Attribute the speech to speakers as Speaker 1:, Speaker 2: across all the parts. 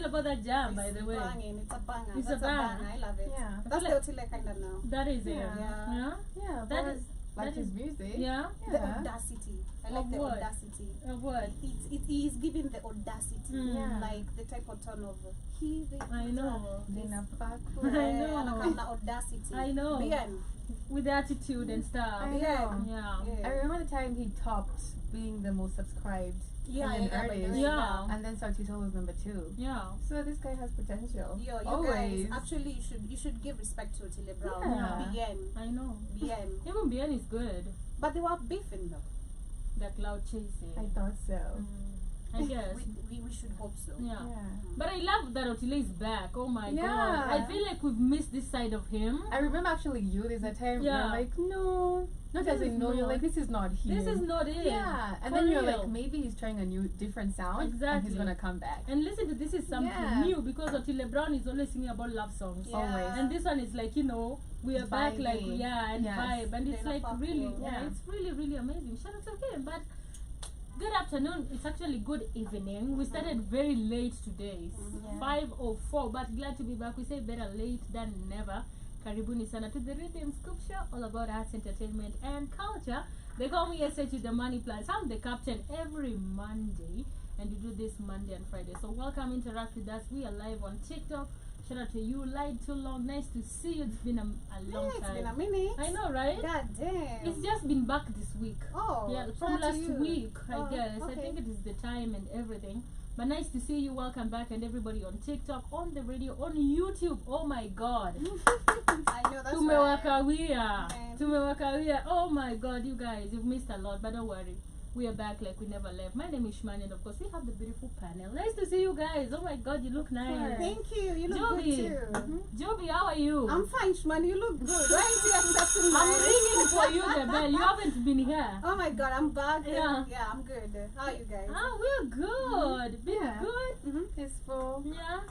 Speaker 1: feel about that jam, by the way?
Speaker 2: Banging. It's a banger.
Speaker 1: It's
Speaker 2: That's
Speaker 1: a banger.
Speaker 2: I love it.
Speaker 3: Yeah.
Speaker 2: That's
Speaker 1: feel
Speaker 2: the Otile kind of now.
Speaker 1: That is it.
Speaker 3: Yeah.
Speaker 1: Yeah.
Speaker 3: Yeah,
Speaker 1: That
Speaker 3: but
Speaker 1: is-
Speaker 3: like
Speaker 1: that
Speaker 3: his
Speaker 1: is-
Speaker 3: music.
Speaker 1: Yeah.
Speaker 2: The
Speaker 3: Yeah.
Speaker 2: audacity. I
Speaker 1: Of
Speaker 2: like the
Speaker 1: what?
Speaker 2: audacity.
Speaker 1: What?
Speaker 2: It is giving the audacity.
Speaker 1: Mm.
Speaker 2: Like the type of tone of
Speaker 1: I know.
Speaker 3: Dina Faku.
Speaker 1: I know.
Speaker 2: The audacity.
Speaker 1: I know.
Speaker 2: Bien.
Speaker 1: With the attitude and stuff.
Speaker 3: I know.
Speaker 1: Yeah.
Speaker 2: Yeah.
Speaker 3: I remember the time he topped being the most subscribed
Speaker 2: Yeah,
Speaker 3: Indian
Speaker 2: yeah,
Speaker 3: artist.
Speaker 1: Yeah.
Speaker 3: And then Sartito was number 2.
Speaker 1: Yeah.
Speaker 3: So this guy has potential.
Speaker 2: Yo, you
Speaker 3: Always.
Speaker 2: guys, actually, you should give respect to Otile Brown.
Speaker 3: Yeah.
Speaker 2: Bien.
Speaker 1: I know.
Speaker 2: Bien.
Speaker 1: Even Bien is good.
Speaker 2: But they were beefing though.
Speaker 1: The cloud chasing.
Speaker 3: I thought so.
Speaker 1: I guess.
Speaker 2: We should hope so.
Speaker 1: Yeah.
Speaker 3: Yeah.
Speaker 1: But I love that Otile is back. Oh my
Speaker 3: Yeah.
Speaker 1: god. I feel like we've missed this side of him.
Speaker 3: I remember actually you, there's a time
Speaker 1: Yeah.
Speaker 3: you're like, no. Not
Speaker 1: This
Speaker 3: as in
Speaker 1: is
Speaker 3: no, you're
Speaker 1: not-
Speaker 3: like, this is not him.
Speaker 1: This is not it.
Speaker 3: Yeah. And
Speaker 1: For
Speaker 3: then you're
Speaker 1: real.
Speaker 3: like, maybe he's trying a new, different sound. And
Speaker 1: Exactly.
Speaker 3: he's gonna come back.
Speaker 1: And listen to this is something
Speaker 3: Yeah.
Speaker 1: new because Otile Brown is always singing about love songs.
Speaker 2: Yeah.
Speaker 3: Always.
Speaker 1: And this one is like, you know, we are back like
Speaker 3: Vibing.
Speaker 1: and
Speaker 3: Yes.
Speaker 1: vibe. And it's
Speaker 2: They're
Speaker 1: like
Speaker 2: not
Speaker 1: really
Speaker 2: popular.
Speaker 1: yeah,
Speaker 3: Yeah.
Speaker 1: it's really, really amazing. Shout out to him. But good afternoon. It's actually good evening. We started very late today.
Speaker 3: Yeah.
Speaker 1: 5:04, but glad to be back. We say better late than never. Karibuni sana to the Rhythm Scoop Show, all about arts, entertainment, and culture. They call me SH with the Money Plus. I'm the captain every Monday, and you do this Monday and Friday. So welcome, interact with us. We are live on TikTok. Shout out to you. Lied too long. Nice to see you. It's been a long
Speaker 2: Yeah, it's
Speaker 1: time.
Speaker 2: been a minute.
Speaker 1: I know, right?
Speaker 2: God damn.
Speaker 1: It's just been back this week.
Speaker 2: Oh,
Speaker 1: Yeah,
Speaker 2: shout
Speaker 1: from
Speaker 2: out to
Speaker 1: last
Speaker 2: you.
Speaker 1: week, I
Speaker 2: Oh,
Speaker 1: guess. I
Speaker 2: okay.
Speaker 1: think it is the time and everything. But nice to see you. Welcome back, and everybody on TikTok, on the radio, on YouTube. Oh my God.
Speaker 2: I know that's right.
Speaker 1: Tumewakawia.
Speaker 2: Okay.
Speaker 1: Tumewakawia. Oh my God, you guys, you've missed a lot, but don't worry. We are back like we never left. My name is Shmani, and of course, we have the beautiful panel. Nice to see you guys. Oh my God, you look nice.
Speaker 2: Thank you. You look
Speaker 1: Joby.
Speaker 2: good too.
Speaker 1: Joby, how are you?
Speaker 2: I'm fine, Shman. You look good. Why is you accepting
Speaker 1: I'm
Speaker 2: my
Speaker 1: ringing for you, the bell. You haven't been here.
Speaker 2: Oh my God, I'm back.
Speaker 1: Yeah.
Speaker 2: Yeah, I'm good. How are you guys?
Speaker 1: Ah, we're good. Been
Speaker 3: Yeah.
Speaker 1: good.
Speaker 3: Peaceful.
Speaker 1: Yeah.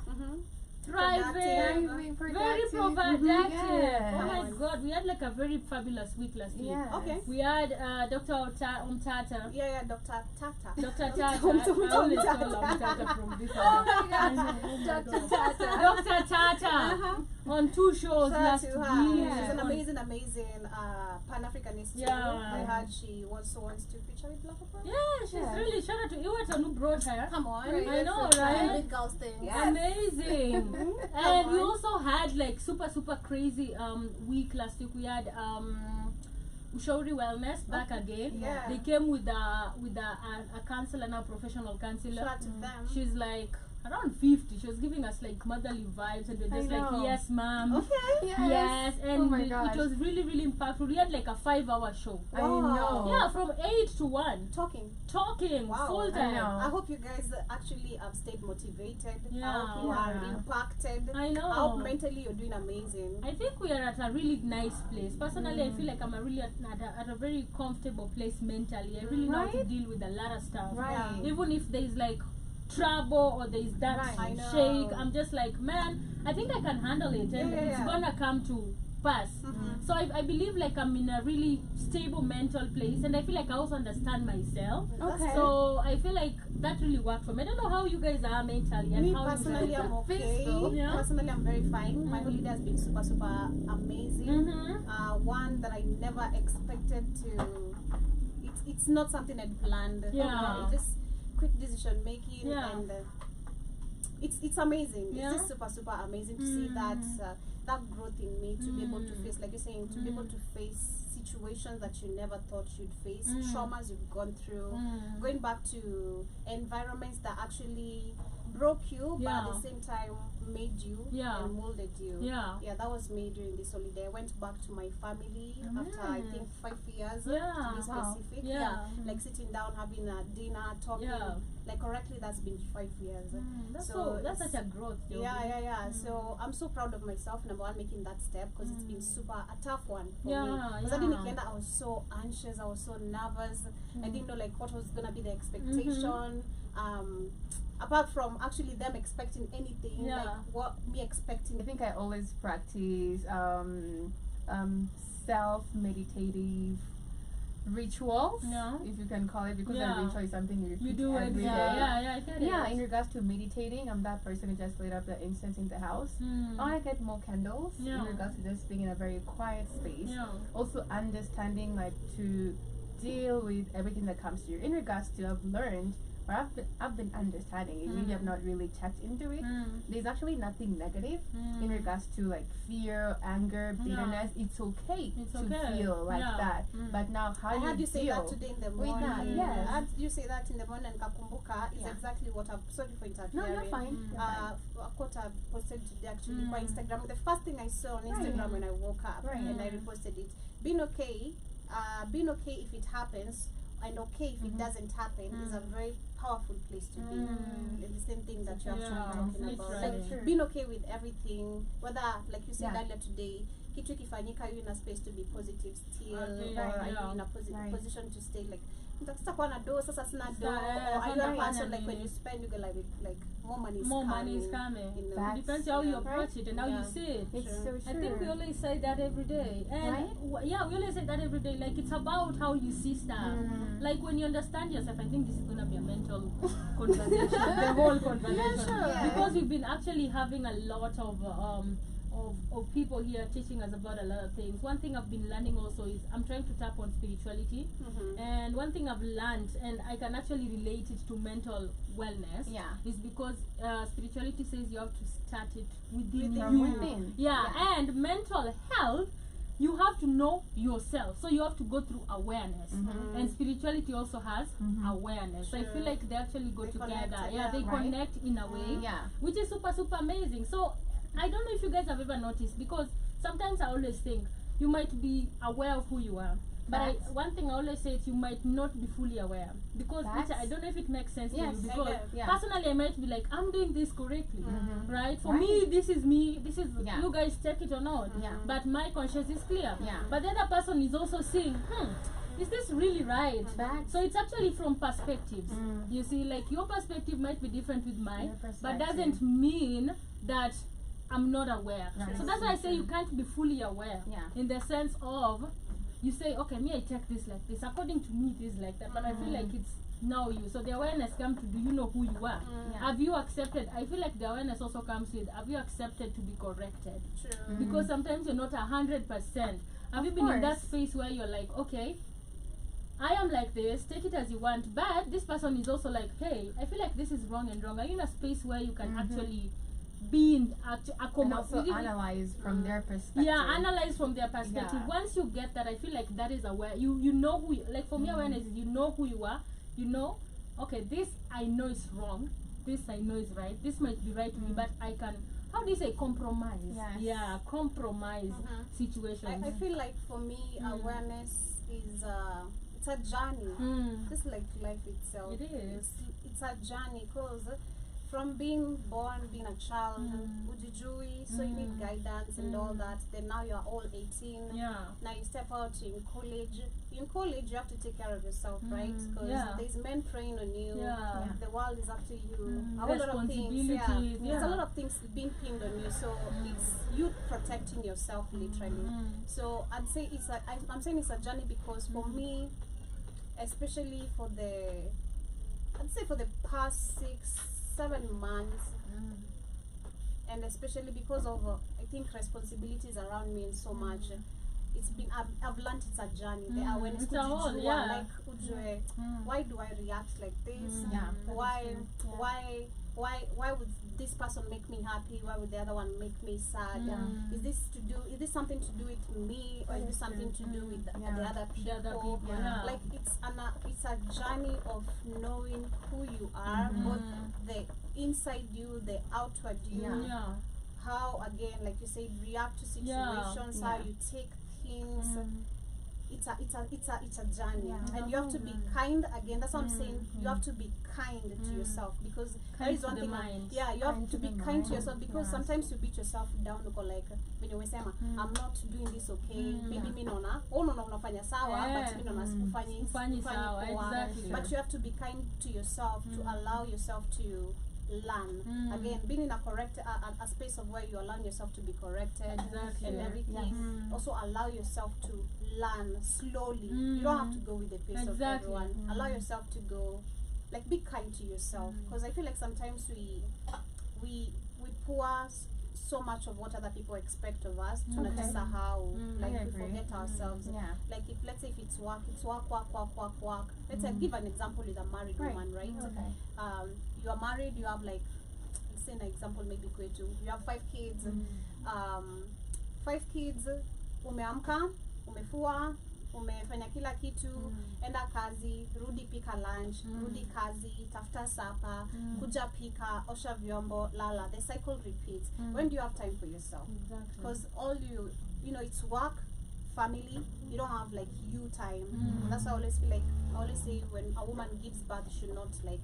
Speaker 2: Productive.
Speaker 1: Thriving.
Speaker 3: Very
Speaker 1: Very
Speaker 3: productive.
Speaker 1: productive.
Speaker 3: Yeah.
Speaker 1: Oh my God, we had like a very fabulous week last week.
Speaker 3: Yeah.
Speaker 2: Okay.
Speaker 1: We had Dr. Umtata.
Speaker 2: Yeah, Dr. Tata.
Speaker 1: Dr. Tata. I always call Umtata from this
Speaker 2: Oh
Speaker 1: one.
Speaker 2: my God.
Speaker 1: Dr. Tata. Dr. Tata on 2 shows
Speaker 2: Shout out
Speaker 1: last
Speaker 2: to
Speaker 1: week.
Speaker 2: her.
Speaker 3: Yeah.
Speaker 2: She's an amazing Pan-Africanist. too.
Speaker 1: Yeah.
Speaker 2: I heard she also wants to feature with Black Pepper.
Speaker 1: Yeah, she's
Speaker 3: Yeah.
Speaker 1: really shout out to Iwata who brought her.
Speaker 2: Come on.
Speaker 1: I know,
Speaker 2: That's
Speaker 1: right?
Speaker 2: Big girls thing.
Speaker 1: Yes. Amazing. And we also had like super crazy week last week. We had Ushauri Wellness back again.
Speaker 2: Yeah.
Speaker 1: They came with a counselor now, professional counselor.
Speaker 2: Shout out to them.
Speaker 1: She's like around 50. She was giving us like motherly vibes, and we're
Speaker 3: I
Speaker 1: just like,
Speaker 3: know.
Speaker 1: yes, ma'am.
Speaker 2: Okay.
Speaker 1: Yes, and
Speaker 3: Oh my
Speaker 1: it
Speaker 3: gosh.
Speaker 1: was really impactful. We had like a 5-hour show.
Speaker 3: I
Speaker 2: Wow.
Speaker 3: know.
Speaker 1: Yeah, from 8 to 1.
Speaker 2: Talking.
Speaker 1: Talking
Speaker 2: Wow.
Speaker 1: full
Speaker 3: I
Speaker 1: time.
Speaker 3: know.
Speaker 2: I hope you guys actually have stayed motivated.
Speaker 1: Yeah.
Speaker 2: I hope you are
Speaker 3: Yeah.
Speaker 2: impacted.
Speaker 1: I know.
Speaker 2: I hope mentally you're doing amazing.
Speaker 1: I think we are at a really nice place. Personally, I feel like I'm really at a very comfortable place mentally. I really know how to
Speaker 3: Right?
Speaker 1: deal with a lot of stuff.
Speaker 3: Right.
Speaker 1: Even if there's like trouble or there's that
Speaker 3: Right.
Speaker 2: I know.
Speaker 1: shake, I'm just like, man, I think I can handle it, and
Speaker 2: Yeah,
Speaker 1: it's
Speaker 2: yeah.
Speaker 1: gonna come to pass. So I believe like I'm in a really stable mental place, and I feel like I also understand myself.
Speaker 3: Okay.
Speaker 1: So I feel like that really worked for me. I don't know how you guys are mentally and
Speaker 2: Me
Speaker 1: how
Speaker 2: personally,
Speaker 1: you guys
Speaker 2: I'm
Speaker 1: are.
Speaker 2: okay.
Speaker 3: Peaceful.
Speaker 1: Yeah.
Speaker 2: Personally, I'm very fine. My holiday has been super amazing. One that I never expected to. It's not something I'd planned.
Speaker 1: Yeah.
Speaker 2: It's just quick decision making,
Speaker 1: Yeah.
Speaker 2: and it's amazing.
Speaker 1: Yeah.
Speaker 2: It's just super amazing to see that growth in me, to be able to face, like you're saying, to be able to face situations that you never thought you'd face, traumas you've gone through, going back to environments that actually broke you, but at the same time made you
Speaker 1: Yeah.
Speaker 2: and molded you.
Speaker 1: Yeah.
Speaker 2: Yeah, that was me during this holiday. I went back to my family after I think 5 years
Speaker 1: Yeah.
Speaker 2: to be
Speaker 3: Wow.
Speaker 2: specific.
Speaker 1: Yeah.
Speaker 2: Like sitting down, having a dinner, talking.
Speaker 1: Yeah.
Speaker 2: Like correctly, that's been 5 years.
Speaker 1: That's such a growth. Joby.
Speaker 2: Yeah. So I'm so proud of myself, number one, making that step, because it's been a tough one for me.
Speaker 1: Yeah,
Speaker 2: Because I didn't
Speaker 1: yeah.
Speaker 2: get that. I was so anxious. I was so nervous. I didn't know like what was gonna be the expectation. Apart from actually them expecting anything,
Speaker 1: Yeah.
Speaker 2: like what me expecting.
Speaker 3: I think I always practice self meditative rituals,
Speaker 1: Yeah.
Speaker 3: if you can call it, because
Speaker 1: Yeah.
Speaker 3: a ritual is something you repeat
Speaker 1: You do it.
Speaker 3: every
Speaker 1: Yeah,
Speaker 3: day.
Speaker 1: yeah, I get it.
Speaker 3: Yeah, in regards to meditating, I'm that person who just lit up the incense in the house. I get more candles
Speaker 1: Yeah.
Speaker 3: in regards to just being in a very quiet space.
Speaker 1: Yeah.
Speaker 3: Also understanding like to deal with everything that comes to you. In regards to, I've learned, or I've been understanding, even if you have not really checked into it, there's actually nothing negative in regards to like fear, anger, bitterness. It's okay
Speaker 1: It's
Speaker 3: to
Speaker 1: okay.
Speaker 3: feel like
Speaker 1: Yeah.
Speaker 3: that. But now how
Speaker 2: I
Speaker 3: you
Speaker 2: heard you say
Speaker 3: deal
Speaker 2: that today in the
Speaker 3: with
Speaker 2: morning.
Speaker 3: that, yes.
Speaker 2: I heard you say that in the morning, and Kakumbuka is
Speaker 3: Yeah.
Speaker 2: exactly what I've. Sorry for
Speaker 3: No,
Speaker 2: interfering.
Speaker 3: you're fine. You're fine.
Speaker 2: A quote I posted today actually on Instagram. The first thing I saw on Instagram when I woke up,
Speaker 3: Right.
Speaker 2: and I reposted it. Being okay if it happens, and okay if it doesn't happen, is a very powerful place to be. It's the same thing that you're actually
Speaker 1: Yeah,
Speaker 2: talking about.
Speaker 1: literally.
Speaker 2: Like being okay with everything, whether like you said
Speaker 3: Yeah.
Speaker 2: earlier today, kitu ikifanyika, you in a space to be positive still,
Speaker 1: Okay,
Speaker 2: or are
Speaker 1: yeah.
Speaker 2: you in a
Speaker 3: Right.
Speaker 2: position to stay like sasa kuwa na do sasa sina do, or
Speaker 1: Sasa,
Speaker 2: are you a
Speaker 1: right.
Speaker 2: person like when you spend you go like more money is
Speaker 1: More
Speaker 2: coming,
Speaker 1: money is coming.
Speaker 2: you know?
Speaker 3: Facts.
Speaker 1: It depends how you
Speaker 2: Yeah.
Speaker 1: approach it and how you
Speaker 2: Yeah.
Speaker 1: see it.
Speaker 3: It's
Speaker 2: True.
Speaker 3: so true.
Speaker 1: I think we always say that every day, and
Speaker 3: Right?
Speaker 1: yeah, we always say that every day. Like it's about how you see stuff. Like when you understand yourself, I think this is gonna be a mental conversation, the whole conversation,
Speaker 2: sure.
Speaker 1: because we've been actually having a lot of people here teaching us about a lot of things. One thing I've been learning also is I'm trying to tap on spirituality, and one thing I've learned, and I can actually relate it to mental wellness,
Speaker 3: Yeah.
Speaker 1: is because spirituality says you have to start it within
Speaker 2: Within
Speaker 1: you.
Speaker 2: you.
Speaker 3: Within.
Speaker 1: Yeah, and mental health, you have to know yourself. So you have to go through awareness. And spirituality also has awareness. So I feel
Speaker 2: Sure.
Speaker 1: like they actually go
Speaker 2: They
Speaker 1: together.
Speaker 2: connect,
Speaker 1: Yeah, they
Speaker 3: Right.
Speaker 1: connect in a way,
Speaker 3: Yeah.
Speaker 1: which is super, super amazing. So I don't know if you guys have ever noticed, because sometimes I always think you might be aware of who you are. But
Speaker 3: Facts.
Speaker 1: one thing I always say is you might not be fully aware, because
Speaker 3: Facts.
Speaker 1: I don't know if it makes sense
Speaker 3: Yes,
Speaker 1: to you,
Speaker 2: I
Speaker 1: because
Speaker 2: get.
Speaker 3: Yeah.
Speaker 1: personally I might be like, I'm doing this correctly, right? For
Speaker 3: Right.
Speaker 1: me, this is me, this is
Speaker 3: Yeah.
Speaker 1: you guys take it or not,
Speaker 3: Yeah.
Speaker 1: but my conscience is clear.
Speaker 3: Yeah.
Speaker 1: But the other person is also seeing, is this really right?
Speaker 3: Facts.
Speaker 1: So it's actually from perspectives.
Speaker 3: Mm.
Speaker 1: You see, like your perspective might be different with mine,
Speaker 3: Your
Speaker 1: but
Speaker 3: perspective.
Speaker 1: doesn't mean that I'm not aware.
Speaker 3: Right.
Speaker 1: So that's why I say you can't be fully aware.
Speaker 3: Yeah.
Speaker 1: In the sense of, you say, okay, me I take this like this. According to me, it is like that. But I feel like it's now you. So the awareness comes to, do you know who you are?
Speaker 3: Yeah.
Speaker 1: Have you accepted? I feel like the awareness also comes with, have you accepted to be corrected?
Speaker 2: True.
Speaker 1: Because sometimes you're not 100%. Have you
Speaker 3: Of
Speaker 1: been in that
Speaker 3: course.
Speaker 1: space where you're like, okay, I am like this, take it as you want, but this person is also like, hey, I feel like this is wrong and wrong. Are you in a space where you can actually be in
Speaker 3: And also analyze from their perspective.
Speaker 1: yeah, analyze from their perspective.
Speaker 3: Yeah.
Speaker 1: Once you get that, I feel like that is aware. You know who you, like for me, awareness is you know who you are. You know, okay, this I know is wrong. This I know is right. This might be right to me, but I can. How do you say compromise?
Speaker 3: Yes.
Speaker 1: Yeah, compromise situations.
Speaker 2: I feel like for me, awareness is it's a journey. Just like life itself.
Speaker 1: It is.
Speaker 2: It's a journey, because from being born, being a child, ujijui, so you need guidance and all that. Then now you're all 18.
Speaker 1: Yeah.
Speaker 2: Now you step out in college. In college, you have to take care of yourself, right? Because
Speaker 1: Yeah.
Speaker 2: there's men preying on you.
Speaker 1: Yeah.
Speaker 2: The world is up to you. A whole lot of things. Yeah.
Speaker 1: Responsibilities,
Speaker 2: There's
Speaker 1: yeah.
Speaker 2: a lot of things being pinned on you. So it's you protecting yourself, literally. So I'd say I'm saying it's a journey, because for me, especially for the past 6-7 months, and especially because of I think responsibilities around me and so much, it's been I've learned it's a journey. The awareness,
Speaker 1: It's a whole,
Speaker 2: kujijua,
Speaker 1: yeah.
Speaker 2: like ujue, why do I react like this?
Speaker 3: Yeah.
Speaker 2: Why would this person make me happy? Why would the other one make me sad? Is this something to do with me, or is this something to do with the other people?
Speaker 1: The other people, yeah.
Speaker 2: Like it's a journey of knowing who you are, both the inside you, the outward you.
Speaker 1: Yeah.
Speaker 2: How, again, like you said, react to situations, how you take things. It's a journey,
Speaker 3: Yeah.
Speaker 2: and you have to be kind. Again, that's what I'm saying. You have to be kind to yourself, because there
Speaker 1: Kind
Speaker 2: is
Speaker 1: to
Speaker 2: one
Speaker 1: the
Speaker 2: thing.
Speaker 1: mind.
Speaker 2: Yeah, you have
Speaker 3: Kind
Speaker 2: to
Speaker 3: to
Speaker 2: be
Speaker 3: the
Speaker 2: kind to
Speaker 3: mind.
Speaker 2: yourself, because
Speaker 3: Yes.
Speaker 2: sometimes you beat yourself down. Uko like when you say, I'm not doing this okay. Maybe me naona, unafanya sawa, but me naona
Speaker 1: Sifanyi sawa,
Speaker 2: poa.
Speaker 1: exactly.
Speaker 2: But you have to be kind to yourself, to allow yourself to learn. Again, being in a correct a space of where you allow yourself to be corrected
Speaker 1: Exactly.
Speaker 2: and everything. Also allow yourself to learn slowly. You don't have to go with the pace of
Speaker 1: Exactly.
Speaker 2: everyone. Allow yourself to go, like, be kind to yourself, because I feel like sometimes we pour so much of what other people expect of us. Tunajisahau, like
Speaker 3: I
Speaker 2: we
Speaker 3: agree.
Speaker 2: forget ourselves.
Speaker 3: Yeah.
Speaker 2: Like, if let's say if it's work, work. Let's say give an example with a married woman, right?
Speaker 3: Okay.
Speaker 2: You are married, you have, like, let's say an example maybe kwetu, you have 5 kids. 5 kids, umeamka, umefua, umefanya kila kitu, enda kazi, rudi pika lunch, rudi kazi, tafuta sapa, kuja pika, osha vyombo, lala. The cycle repeats. When do you have time for yourself?
Speaker 1: Exactly.
Speaker 2: Because all you know, it's work, family. You don't have, like, you time. And that's why I always feel like, I always say, when a woman gives birth, she should not, like,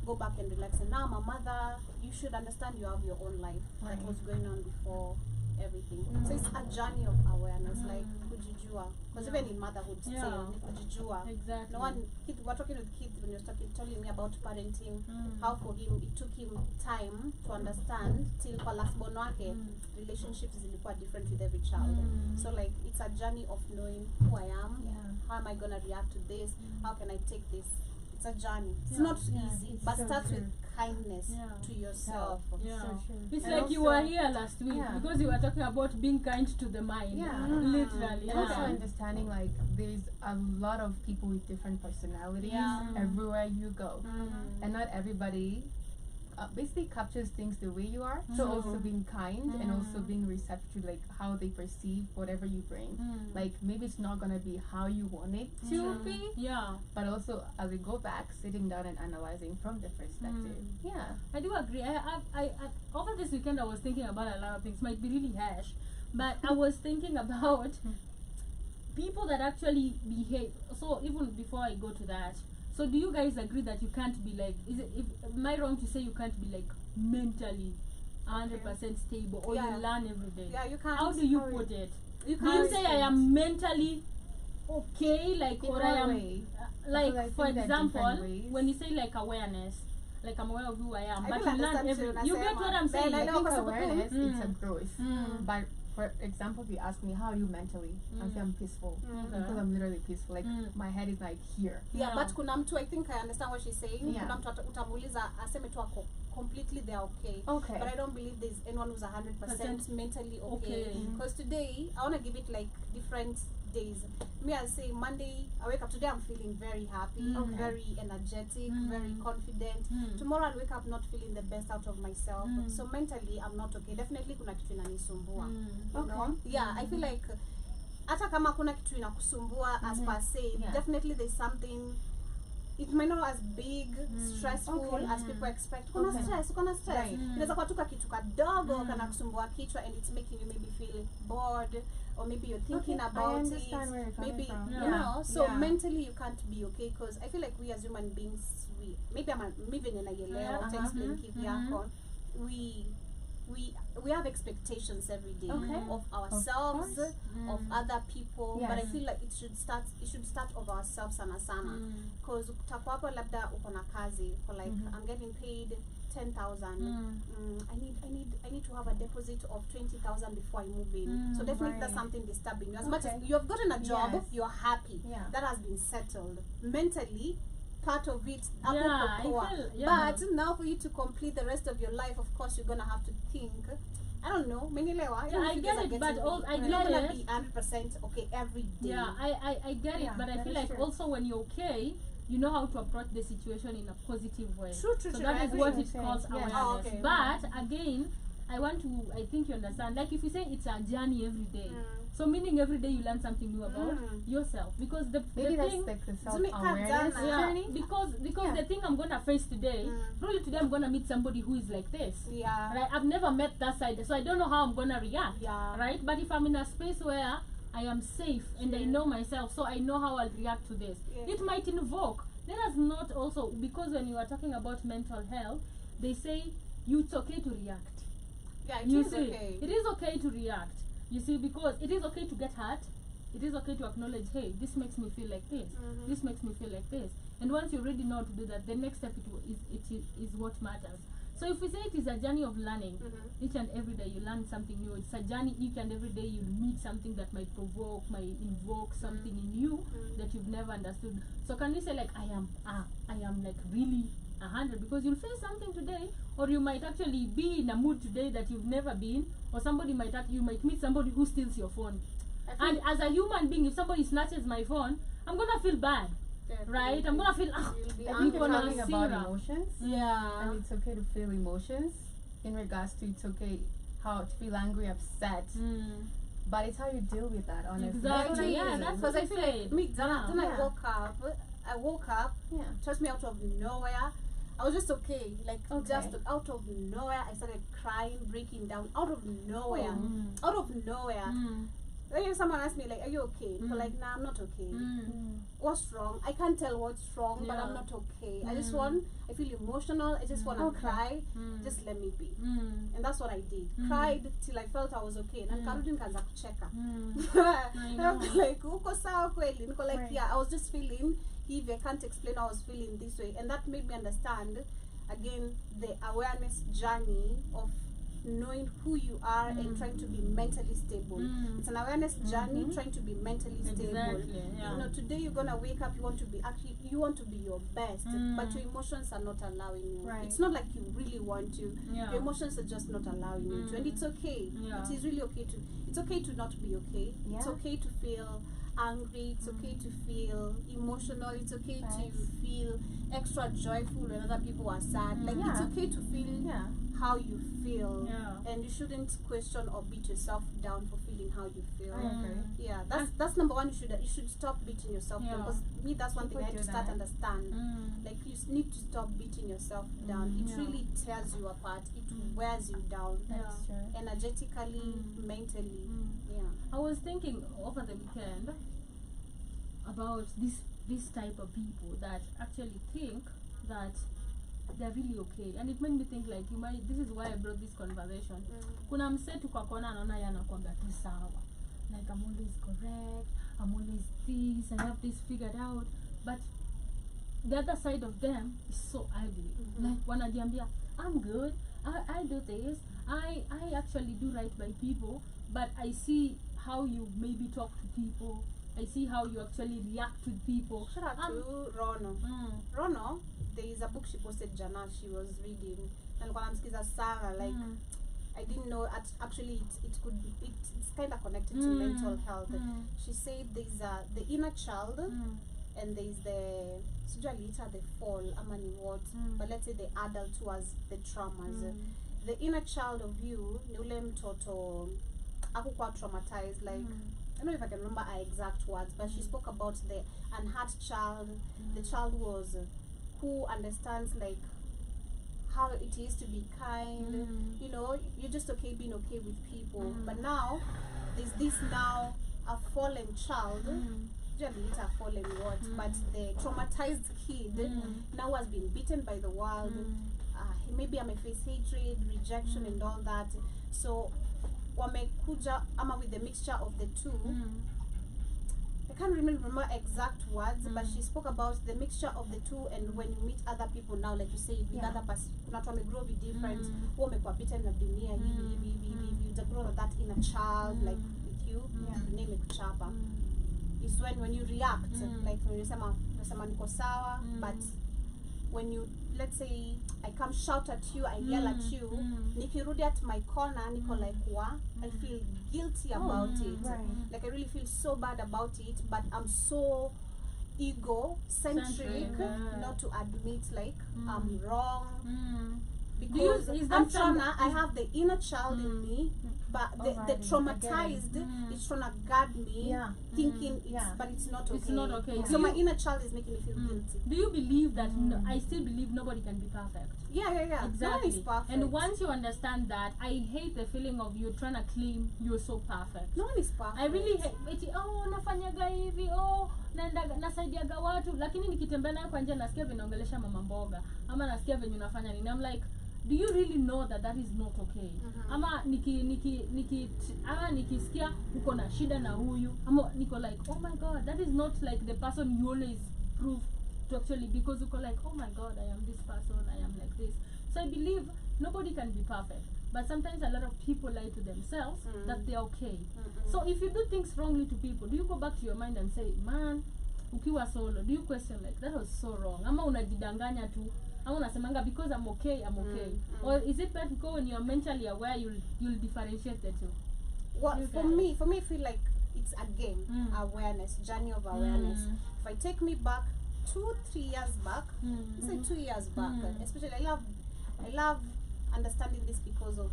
Speaker 2: go back and relax. And now I'm a mother, you should understand you have your own life. That was going on before everything. So it's a journey of awareness, like kujijua. Because even in motherhood, still, kujijua.
Speaker 1: Exactly.
Speaker 2: No one, we're talking with kids when you're telling me about parenting, how for him, it took him time to understand till kwa last born wake, relationships zilikuwa different with every child. So, like, it's a journey of knowing who I am, how am I gonna react to this, how can I take this. It's a journey. It's not easy, but start with kindness to yourself.
Speaker 1: Yeah.
Speaker 3: So true.
Speaker 1: It's
Speaker 3: And
Speaker 1: like you
Speaker 3: also-
Speaker 1: were here last week because you were talking about being kind to the mind. Literally.
Speaker 3: And also understanding, like, there's a lot of people with different personalities everywhere you go, and not everybody basically captures things the way you are. So also being kind and also being receptive to, like, how they perceive whatever you bring. Like, maybe it's not gonna be how you want it to be, but also as we go back, sitting down and analyzing from the perspective.
Speaker 1: I do agree. I over this weekend I was thinking about a lot of things. Might be really harsh, but I was thinking about people that actually behave. So even before I go to that, so do you guys agree that you can't be like? Am I wrong to say you can't be like mentally 100% stable, or you learn every day?
Speaker 2: Yeah, you can't.
Speaker 1: How do you put it?
Speaker 2: You
Speaker 1: Do you say I am mentally okay, like,
Speaker 3: In
Speaker 1: or
Speaker 3: what
Speaker 1: I am
Speaker 3: way?
Speaker 1: like,
Speaker 3: I
Speaker 1: for
Speaker 3: think there are
Speaker 1: example,
Speaker 3: different ways.
Speaker 1: when you say like awareness, like I'm aware of who I am,
Speaker 2: I
Speaker 1: but
Speaker 2: feel
Speaker 1: you learn
Speaker 2: understand
Speaker 1: every.
Speaker 2: too,
Speaker 1: You get what I'm saying?
Speaker 2: I
Speaker 3: I
Speaker 2: know,
Speaker 3: think
Speaker 2: because
Speaker 3: awareness, it's a growth.
Speaker 1: Mm.
Speaker 3: But for example, if you ask me how are you mentally, I say I'm peaceful because I'm literally peaceful. Like my head is like here.
Speaker 2: Yeah, but kuna mtu, I think I understand what she's saying.
Speaker 3: Yeah.
Speaker 2: Kuna mtu utamuuliza aseme tu ako completely they're okay.
Speaker 3: Okay.
Speaker 2: But I don't believe there's anyone who's 100% mentally okay.
Speaker 1: Okay.
Speaker 2: Because today, I want to give it like different days. Me, I say Monday, I wake up today, I'm feeling very happy, very energetic, very confident. Tomorrow, I'll wake up not feeling the best out of myself. So mentally, I'm not okay. Definitely, kuna kitu inanisumbua. You know? Yeah, I feel like hata kama kuna kitu inakusumbua as per se, definitely there's something. It might not as big, stressful as people expect. Kuna stress.
Speaker 3: Right.
Speaker 2: Inaweza kuwa tu kitu kadogo kana kusumbua kichwa, and it's making you maybe feel bored, or maybe you're thinking
Speaker 3: I
Speaker 2: about
Speaker 3: understand
Speaker 2: it.
Speaker 3: where you're coming
Speaker 2: Maybe
Speaker 3: from.
Speaker 2: you know. So mentally you can't be okay, because I feel like we as human beings, maybe ninaielewa to explain kivyako, we have expectations every day of ourselves, of other people, but I feel like it should start of ourselves sana because utakuwa hapo labda uko na kazi for like I'm getting paid 10,000. I need to have a deposit of 20,000 before I move in. So definitely that's something disturbing you. As much as you have gotten a job, you're happy. That has been settled. Mentally, part of it, but now for you to complete the rest of your life, of course, you're gonna have to think. I don't know.
Speaker 1: I get it, but
Speaker 2: you're not gonna be 100% okay every day.
Speaker 1: Yeah, I get it, but I feel like also when you're okay, you know how to approach the situation in a positive way.
Speaker 2: True.
Speaker 1: So that is what it calls awareness.
Speaker 2: Oh, okay.
Speaker 1: But again, I think you understand. Like if you say it's a journey every day, so meaning every day you learn something new about yourself, because the
Speaker 3: Maybe that's
Speaker 1: thing,
Speaker 3: like the self-awareness journey.
Speaker 1: because the thing I'm gonna face today, probably today I'm gonna meet somebody who is like this.
Speaker 2: Yeah.
Speaker 1: Right? I've never met that side, so I don't know how I'm gonna react.
Speaker 2: Yeah.
Speaker 1: Right? But if I'm in a space where I am safe and I know myself, so I know how I'll react to this.
Speaker 2: Yeah.
Speaker 1: It might invoke. Let us not also, because when you are talking about mental health, they say it's okay to react.
Speaker 2: Yeah,
Speaker 1: You
Speaker 2: is
Speaker 1: see,
Speaker 2: okay.
Speaker 1: it is okay to react. You see, because it is okay to get hurt. It is okay to acknowledge, hey, this makes me feel like this. This makes me feel like this. And once you already know how to do that, the next step is what matters. So if we say it is a journey of learning,
Speaker 2: Mhm.
Speaker 1: each and every day you learn something new. It's a journey. Each and every day you meet something that might provoke, might invoke something in you that you've never understood. So can we say like I am like really 100, because you'll face something today, or you might actually be in a mood today that you've never been, or somebody might you might meet somebody who steals your phone. And as a human being, if somebody snatches my phone, I'm gonna feel bad, right? I'm gonna feel
Speaker 2: You'll be
Speaker 3: I think
Speaker 2: angry.
Speaker 3: we're
Speaker 1: gonna
Speaker 3: talking
Speaker 1: see
Speaker 3: about
Speaker 1: that.
Speaker 3: emotions.
Speaker 2: Yeah.
Speaker 3: And it's okay to feel emotions in regards to it's okay how to feel angry, upset. But it's how you deal with that, honestly.
Speaker 1: Exactly. Yeah, that's
Speaker 2: Because
Speaker 1: what
Speaker 2: I
Speaker 1: I
Speaker 2: feel like
Speaker 1: said.
Speaker 2: me, then
Speaker 1: Yeah.
Speaker 2: I woke up.
Speaker 3: Yeah.
Speaker 2: Trust me, out of nowhere. I was just okay, like
Speaker 3: Okay.
Speaker 2: just out of nowhere. I started crying, breaking down, out of nowhere,
Speaker 3: Oh.
Speaker 2: out of nowhere. Then someone asked me like, "Are you okay?" I'm like, "Nah, I'm not okay. What's wrong? I can't tell what's wrong, but I'm
Speaker 1: Yeah.
Speaker 2: not okay. I feel emotional. I just want to
Speaker 3: Okay.
Speaker 2: cry. Just let me be." And that's what I did. Cried till I felt I was okay. Na nikarudi nikaanza kucheka. I was like, uko sawa kweli? Niko like,
Speaker 3: Right.
Speaker 2: yeah, I was just feeling hivi. I can't explain how I was feeling this way. And that made me understand, again, the awareness journey of knowing who you are and trying to be mentally stable. It's an awareness journey trying to be mentally stable.
Speaker 1: Exactly, yeah.
Speaker 2: You know, today you're gonna wake up, you want to be your best, but your emotions are not allowing you.
Speaker 3: Right.
Speaker 2: It's not like you really want to.
Speaker 1: Yeah.
Speaker 2: Your emotions are just not allowing you to, and it's okay.
Speaker 1: Yeah.
Speaker 2: It is really okay to. It's okay to not be okay. It's
Speaker 3: Yeah.
Speaker 2: okay to feel angry. It's okay to feel emotional. It's okay
Speaker 3: Right.
Speaker 2: to feel extra joyful when other people are sad. Like
Speaker 3: Yeah.
Speaker 2: it's okay to feel
Speaker 3: Yeah.
Speaker 2: how you feel,
Speaker 1: Yeah.
Speaker 2: and you shouldn't question or beat yourself down for feeling how you feel.
Speaker 3: I agree.
Speaker 2: Yeah, that's number one. You should stop beating yourself down,
Speaker 1: Yeah.
Speaker 2: because me, that's one
Speaker 3: People
Speaker 2: thing I had
Speaker 3: do
Speaker 2: to start
Speaker 3: that.
Speaker 2: understand. Like need to stop beating yourself down. It
Speaker 1: Yeah.
Speaker 2: really tears you apart. It wears you down,
Speaker 3: That's true.
Speaker 2: energetically, mentally. Yeah.
Speaker 1: I was thinking over the weekend about this type of people that actually think that they're really okay, and it made me think like this is why I brought this conversation. Kuna mse tu kwa kona anaona yeye anakuanga tu sawa, like I'm always correct, I'm always this, I have this figured out, but the other side of them is so ugly. Like wanajiambia I'm good, I do this, I actually do right by people, but I see how you maybe talk to people, I see how you actually react with people.
Speaker 2: Shout out to Rono. Rono, there is a book she posted jana, she was reading, and kwa namsikiza sana, like I didn't know actually it's kind of connected to mental health. She said there's the inner child, and there's the the fall amani what, but let's say the adult who has the traumas. The inner child of you ni ule mtoto hakukuwa traumatized, like I don't know if I can remember her exact words, but she spoke about the unhurt child, the child who understands like how it is to be kind. You know, you're just okay being okay with people. But now there's this now a fallen child. Usually it's a fallen what, but the traumatized kid now has been beaten by the world. Maybe I may face hatred, rejection, and all that. So wamekuja ama with the mixture of the two. I can't really remember exact words, but she spoke about the mixture of the two, and when you meet other people now, like you say, with other person, kuna watu wamegrow be different, who wamekuwa beaten na dunia hivi, you grow that inner child, like with you, dunia imekuchapa. Is when you react, like when you say niko sawa, but when you, let's say I come shout at you, I yell at you, nikirudi at my corner, niko like I feel guilty about it.
Speaker 3: Right.
Speaker 2: Like I really feel so bad about it, but I'm so ego-centric not to admit like I'm wrong. Because
Speaker 1: is
Speaker 2: I'm
Speaker 1: that some-
Speaker 2: I have the inner child in me, but the
Speaker 3: Alrighty, I get
Speaker 2: traumatized
Speaker 3: it.
Speaker 2: is trying to guard me,
Speaker 3: Yeah.
Speaker 2: thinking it's,
Speaker 3: Yeah.
Speaker 2: but it's not okay.
Speaker 1: It's not okay.
Speaker 2: So my inner child is making me feel guilty.
Speaker 1: Do you believe that I still believe nobody can be perfect?
Speaker 2: Yeah. No one
Speaker 1: Exactly.
Speaker 2: is perfect.
Speaker 1: And once you understand that, I hate the feeling of you trying to claim you're so perfect.
Speaker 2: no one is perfect.
Speaker 1: I really hate eti, nafanyaga hivi, nasaidiaga watu, lakini nikitembea nayo kwa njia nasikia vinaongelesha mama mboga, ama nasikia venye unafanya nini. I'm like, do you really know that is not okay? Ama nikisikia uko na shida na huyu, ama niko like, oh my god, that is not like the person you always prove to actually, because uko like, oh my god, I am this person, I am like this. So I believe nobody can be perfect, but sometimes a lot of people lie to themselves that they're okay. So if you do things wrongly to people, do you go back to your mind and say, man, ukiwa solo, do you question like that was so wrong? Ama unajidanganya tu, ama unasemanga because I'm okay, I'm okay. Or is it better to go when you're mentally aware, you'll differentiate the two?
Speaker 2: Well, for me, I feel like it's again awareness, journey of awareness. If I take me back 2-3 years back, let's say 2 years back, especially I love understanding this because of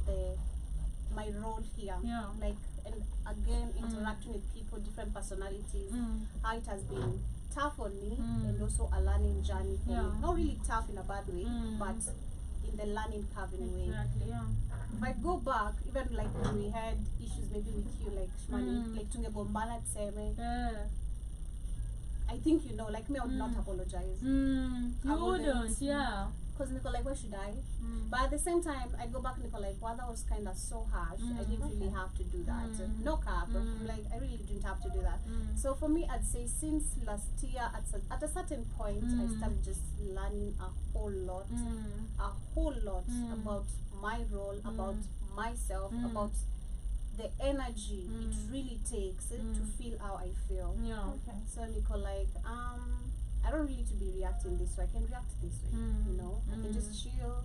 Speaker 2: my role here.
Speaker 1: Yeah.
Speaker 2: Like, and again, interacting with people, different personalities, how it has been tough on me and also a learning journey for me. Not really tough in a bad way, but in the learning curve in a way.
Speaker 1: Exactly, yeah.
Speaker 2: If I go back, even like when we had issues maybe with you, like Shmani, like tungegombana tseme, I think you know, like me, I would not apologize.
Speaker 1: You wouldn't, yeah.
Speaker 2: Because Nico, like, why should I? But at the same time, I go back, Nico, like, well, that was kind of so harsh. I didn't really have to do that. No cap. Like, I really didn't have to do that. So for me, I'd say since last year, at a certain point, I started just learning a whole lot about my role, about myself, about the energy it really takes to feel how I feel.
Speaker 1: Yeah.
Speaker 3: Okay.
Speaker 2: So Nico, like, I don't really need to be reacting this way. I can react this way, you know. I can just chill,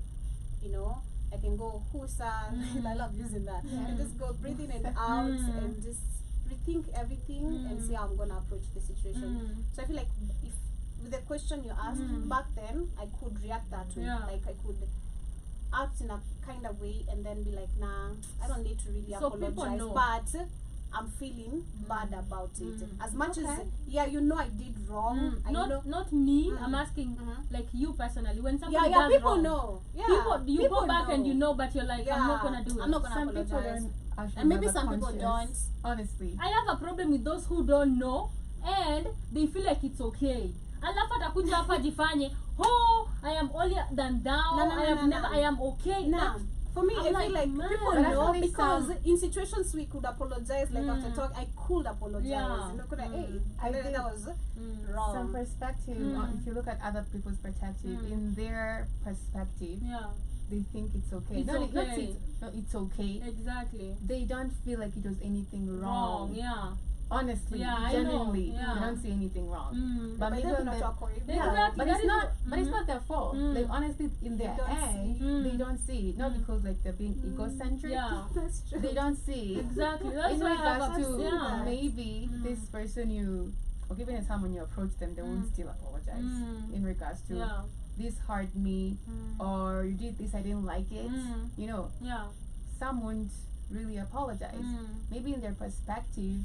Speaker 2: you know. I can go husa. I love using that. I can just go breathe in and out and just rethink everything and see how I'm gonna approach the situation. So I feel like if with the question you asked back then, I could react that way.
Speaker 1: Yeah.
Speaker 2: Like I could act in a kind of way and then be like, nah, I don't need to really
Speaker 1: So people
Speaker 2: apologize,
Speaker 1: know.
Speaker 2: but I'm feeling bad about it. As much as you know I did wrong. I know.
Speaker 1: Not me. I'm asking like you personally. When somebody
Speaker 2: Yeah,
Speaker 1: does
Speaker 2: people
Speaker 1: wrong,
Speaker 2: know. Yeah,
Speaker 1: you
Speaker 2: people
Speaker 1: go back
Speaker 2: know.
Speaker 1: and you know, but you're like, I'm not gonna do it.
Speaker 2: I'm not gonna
Speaker 3: Some people
Speaker 2: apologize.
Speaker 3: don't actually
Speaker 2: And maybe
Speaker 3: have a
Speaker 2: some people
Speaker 3: conscience,
Speaker 2: don't.
Speaker 3: honestly.
Speaker 1: I have a problem with those who don't know and they feel like it's okay. Alafu atakuja hapa jifanye, oh, I am holier than thou. I am okay.
Speaker 2: Nah.
Speaker 1: That-
Speaker 2: For me,
Speaker 1: I'm
Speaker 2: I feel like
Speaker 1: man.
Speaker 2: people
Speaker 3: But
Speaker 2: know
Speaker 3: actually
Speaker 2: because
Speaker 3: some-
Speaker 2: in situations we could apologize, like after talk, I could apologize.
Speaker 1: Yeah.
Speaker 2: You know, could hey,
Speaker 3: I
Speaker 2: that
Speaker 3: think
Speaker 2: was wrong.
Speaker 3: Some perspective, if you look at other people's perspective, in their perspective,
Speaker 1: Yeah,
Speaker 3: they think it's okay.
Speaker 1: It's
Speaker 3: No,
Speaker 1: okay.
Speaker 3: it's okay.
Speaker 1: exactly.
Speaker 3: They don't feel like it was anything wrong.
Speaker 1: Yeah.
Speaker 3: Honestly,
Speaker 1: Yeah, I know.
Speaker 3: genuinely,
Speaker 1: Yeah.
Speaker 3: they don't see anything wrong.
Speaker 2: But
Speaker 3: But maybe
Speaker 2: then
Speaker 3: on
Speaker 2: not
Speaker 3: the,
Speaker 2: talk with-
Speaker 1: Exactly.
Speaker 3: but
Speaker 1: that
Speaker 3: it's
Speaker 1: is
Speaker 3: not.
Speaker 1: what-
Speaker 3: But it's not their fault. Like honestly, in their
Speaker 2: don't
Speaker 3: eye,
Speaker 1: see.
Speaker 3: they don't see it. Not because like they're being egocentric.
Speaker 1: Yeah.
Speaker 2: That's true.
Speaker 3: They don't see it.
Speaker 1: Exactly. That's
Speaker 3: In
Speaker 1: why I have
Speaker 3: regards
Speaker 1: a
Speaker 3: to
Speaker 1: yeah.
Speaker 3: maybe this person you, or given a time when you approach them, they won't still apologize. In regards to
Speaker 1: Yeah.
Speaker 3: this hurt me, or you did this, I didn't like it. You know,
Speaker 1: Yeah.
Speaker 3: some won't really apologize. Maybe in their perspective,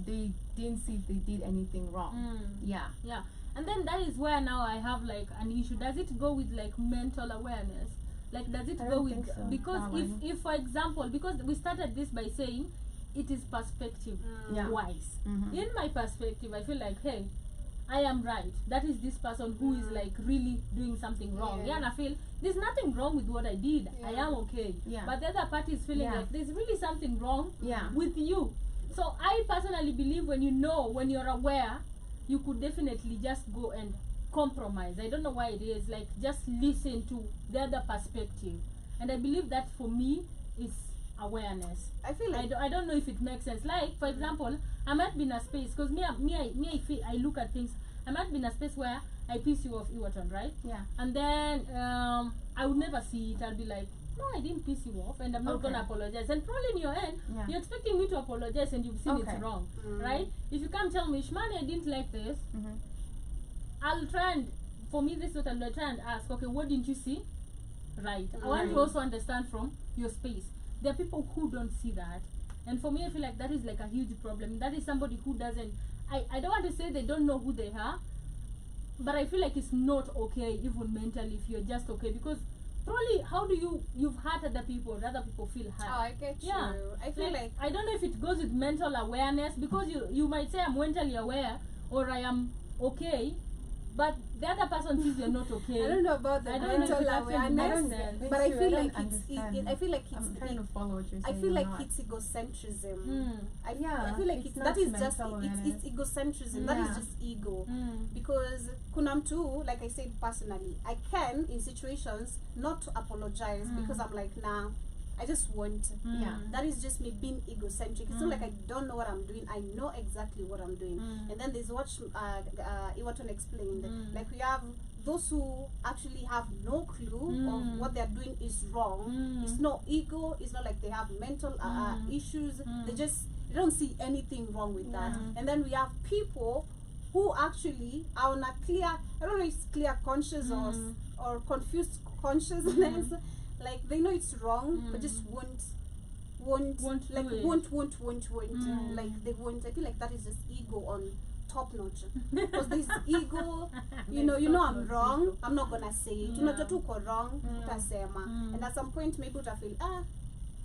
Speaker 3: they didn't see if they did anything wrong. Yeah.
Speaker 1: Yeah. And then that is where now I have like an issue. Does it go with like mental awareness? Like does it
Speaker 3: I
Speaker 1: go
Speaker 3: don't
Speaker 1: with
Speaker 3: think so,
Speaker 1: because
Speaker 3: that one.
Speaker 1: if for example, because we started this by saying it is perspective
Speaker 3: Yeah.
Speaker 1: wise.
Speaker 3: Mhm.
Speaker 1: In my perspective, I feel like, hey, I am right. That is this person who is like really doing something wrong.
Speaker 2: Yeah.
Speaker 1: Yeah, and I feel there's nothing wrong with what I did. I
Speaker 2: Yeah.
Speaker 1: am okay.
Speaker 3: Yeah.
Speaker 1: But the other party is feeling
Speaker 3: Yeah.
Speaker 1: like there's really something wrong
Speaker 3: Yeah.
Speaker 1: with you. So I personally believe when you're aware, you could definitely just go and compromise. I don't know why it is. Like just listen to the other perspective. And I believe that for me is awareness.
Speaker 2: I feel like
Speaker 1: I don't know if it makes sense. Like for example, I might be in a space because I look at things. I might be in a space where I piss you off, Iwaton, right?
Speaker 3: Yeah.
Speaker 1: And then I would never see it. I'll be like, no, I didn't piss you off, and I'm not
Speaker 3: Okay.
Speaker 1: gonna apologize. And probably in your end,
Speaker 3: Yeah.
Speaker 1: you're expecting me to apologize, and you've seen
Speaker 3: Okay.
Speaker 1: it's wrong, right? If you come tell me, Shmani, I didn't like this,
Speaker 3: Mhm.
Speaker 1: I'll try and, for me, this is what I'll try and ask. Okay, what didn't you see? Right. I want to also understand from your space. There are people who don't see that, and for me, I feel like that is like a huge problem. That is somebody who doesn't. I don't want to say they don't know who they are, but I feel like it's not okay even mentally if you're just okay, because probably how do you've hurt other people, other people feel hurt.
Speaker 2: I get you.
Speaker 1: Yeah.
Speaker 2: I feel like
Speaker 1: I don't know if it goes with mental awareness, because you might say I'm mentally aware or I am okay, but the other person thinks you're not okay.
Speaker 2: I don't know about the
Speaker 1: I don't know if
Speaker 2: mental
Speaker 1: it actually
Speaker 2: awareness,
Speaker 1: makes sense.
Speaker 2: but I
Speaker 3: Me
Speaker 2: feel
Speaker 3: too,
Speaker 2: like
Speaker 3: don't
Speaker 2: it's
Speaker 3: understand.
Speaker 2: I feel like it's
Speaker 3: I'm trying to follow what you're
Speaker 2: I
Speaker 3: saying.
Speaker 2: feel like
Speaker 3: or not.
Speaker 2: it's egocentrism.
Speaker 1: Mm.
Speaker 2: I
Speaker 3: Yeah,
Speaker 2: feel like
Speaker 3: it's
Speaker 2: it's
Speaker 3: not
Speaker 2: that is just
Speaker 3: mental
Speaker 2: it's
Speaker 3: awareness.
Speaker 2: egocentrism. That
Speaker 3: Yeah.
Speaker 2: is just ego.
Speaker 1: Mm.
Speaker 2: Because kuna mtu, like I said personally, I can in situations not to apologize because I'm like, nah, I just want.
Speaker 3: Yeah.
Speaker 2: That is just me being egocentric. It's not like I don't know what I'm doing. I know exactly what I'm doing. And then there's what Iwaton explained. Like we have those who actually have no clue of what they're doing is wrong. It's no ego. It's not like they have mental issues. They don't see anything wrong with that. And then we have people who actually are on a clear, I don't know if it's clear conscious or confused consciousness. Like they know it's wrong, but just won't like
Speaker 1: do it.
Speaker 2: won't like they won't. I feel like that is just ego on top notch, because this ego, you know I'm wrong, I'm not gonna say it. Unajua tu uko wrong, utasema, and at some point maybe utafeel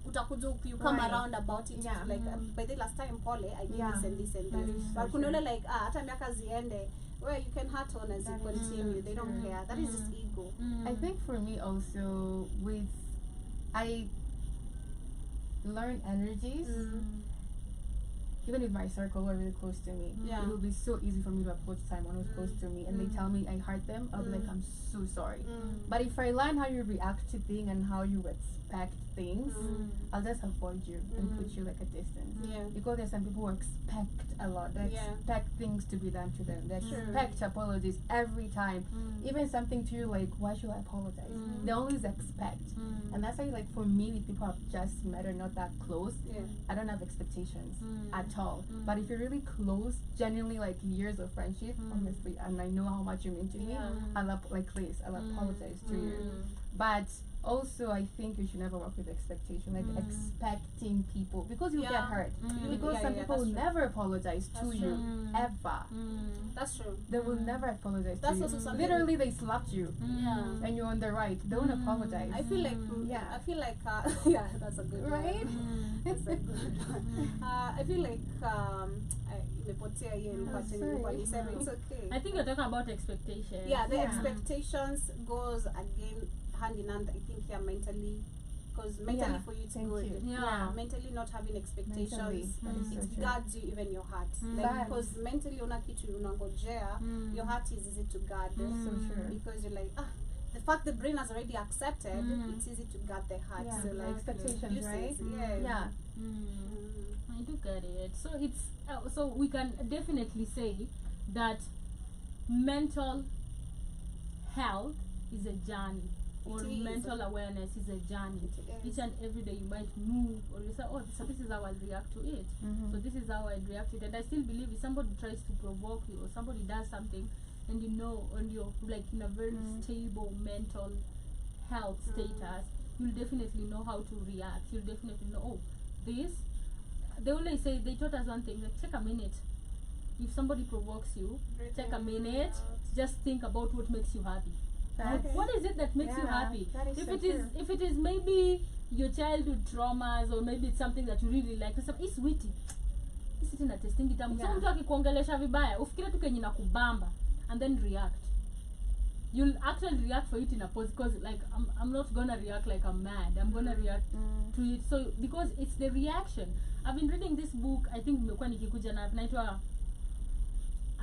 Speaker 2: utakuja you come
Speaker 3: Right.
Speaker 2: around about it.
Speaker 3: Yeah.
Speaker 2: Like by the last time pole I did
Speaker 3: Yeah.
Speaker 2: this and this and
Speaker 3: That
Speaker 2: this,
Speaker 3: is so
Speaker 2: but kuna
Speaker 3: true.
Speaker 2: ule like hata miaka ziende where you can hurt on as
Speaker 3: That
Speaker 2: you
Speaker 3: is
Speaker 2: continue.
Speaker 3: so
Speaker 2: They don't
Speaker 3: true.
Speaker 2: care. That is just ego.
Speaker 3: I think for me also I learn energies. Even with my circle who are really close to me,
Speaker 2: Yeah.
Speaker 3: it will be so easy for me to approach someone who's close to me and they tell me I hurt them. I'll be like, I'm so sorry. But if I learn how you react to things and how you expect things, I'll just avoid you and put you like a distance.
Speaker 2: Yeah.
Speaker 3: Because there's some people who expect a lot. They
Speaker 2: Yeah.
Speaker 3: expect things to be done to them. They
Speaker 2: True.
Speaker 3: expect apologies every time. Even something to you like, why should I apologize? They always expect. And that's why, like, for me, with people I've just met or not that close,
Speaker 2: Yeah.
Speaker 3: I don't have expectations at all. But if you're really close, genuinely like years of friendship, honestly, and I know how much you mean to me, I'll apologize to you. But also, I think you should never work with expectation, like expecting people, because you get
Speaker 2: Yeah.
Speaker 3: hurt.
Speaker 2: Mm.
Speaker 3: Because
Speaker 2: Yeah,
Speaker 3: some
Speaker 2: yeah,
Speaker 3: people will
Speaker 2: that's true.
Speaker 3: never apologize to
Speaker 2: That's
Speaker 3: you
Speaker 2: true.
Speaker 3: ever.
Speaker 2: That's true.
Speaker 3: They will never apologize
Speaker 2: That's
Speaker 3: to you.
Speaker 2: also something-
Speaker 3: Literally, they slapped you
Speaker 2: Yeah.
Speaker 3: and you're on the right. They won't apologize.
Speaker 2: I feel like
Speaker 3: Yeah.
Speaker 2: I feel like yeah, that's a good
Speaker 3: Right?
Speaker 2: one. That's a good one. I feel like imepotea hiyo ilikuwa
Speaker 3: Sorry.
Speaker 2: tena ilikuwa niseme, it's okay.
Speaker 1: I think you're talking about expectations.
Speaker 2: Yeah, the
Speaker 3: Yeah.
Speaker 2: expectations goes again hand in hand. I think here mentally, because mentally
Speaker 3: Yeah,
Speaker 2: for you it's
Speaker 3: thank
Speaker 2: good.
Speaker 3: you.
Speaker 1: Yeah.
Speaker 2: Mentally not having expectations,
Speaker 3: Mentally, that is so
Speaker 2: it
Speaker 3: true.
Speaker 2: guards you even your heart. Like
Speaker 3: But-
Speaker 2: because mentally una kitu unangojea, your heart is easy to guard.
Speaker 3: So true.
Speaker 2: Because you're like the fact the brain has already accepted, it's easy to guard the heart.
Speaker 3: Yeah,
Speaker 2: So like
Speaker 3: expectations,
Speaker 2: you say,
Speaker 3: right?
Speaker 2: yeah.
Speaker 3: Yeah.
Speaker 1: I do get it. So it's so we can definitely say that mental health is a journey, or
Speaker 2: It is.
Speaker 1: mental awareness is a journey.
Speaker 2: It is.
Speaker 1: Each and every day you might move, or you say, oh, so this is how I'll react to it. So this is how I react to it. And I still believe if somebody tries to provoke you, or somebody does something, and you know, and you're like in a very stable mental health status, you'll definitely know how to react. You'll definitely know, oh, this. They always say, they taught us one thing, like, take a minute. If somebody provokes you, take a minute, just think about what makes you happy. Like,
Speaker 3: That's-
Speaker 1: what is it that makes you
Speaker 3: Yeah,
Speaker 1: happy?
Speaker 3: that is
Speaker 1: If
Speaker 3: so
Speaker 1: it is,
Speaker 3: true.
Speaker 1: if it is maybe your childhood traumas, or maybe it's something that you really like, it's witty. This is not testing it.
Speaker 3: Yeah.
Speaker 1: So mtu akikuongelesha vibaya, ufikire tu kenye na kubamba, and then react. You'll actually react for it in a pose, because like I'm not gonna react like I'm mad. I'm gonna react to it. So because it's the reaction. I've been reading this book. I think nimekuwa nikikuja na inaitwa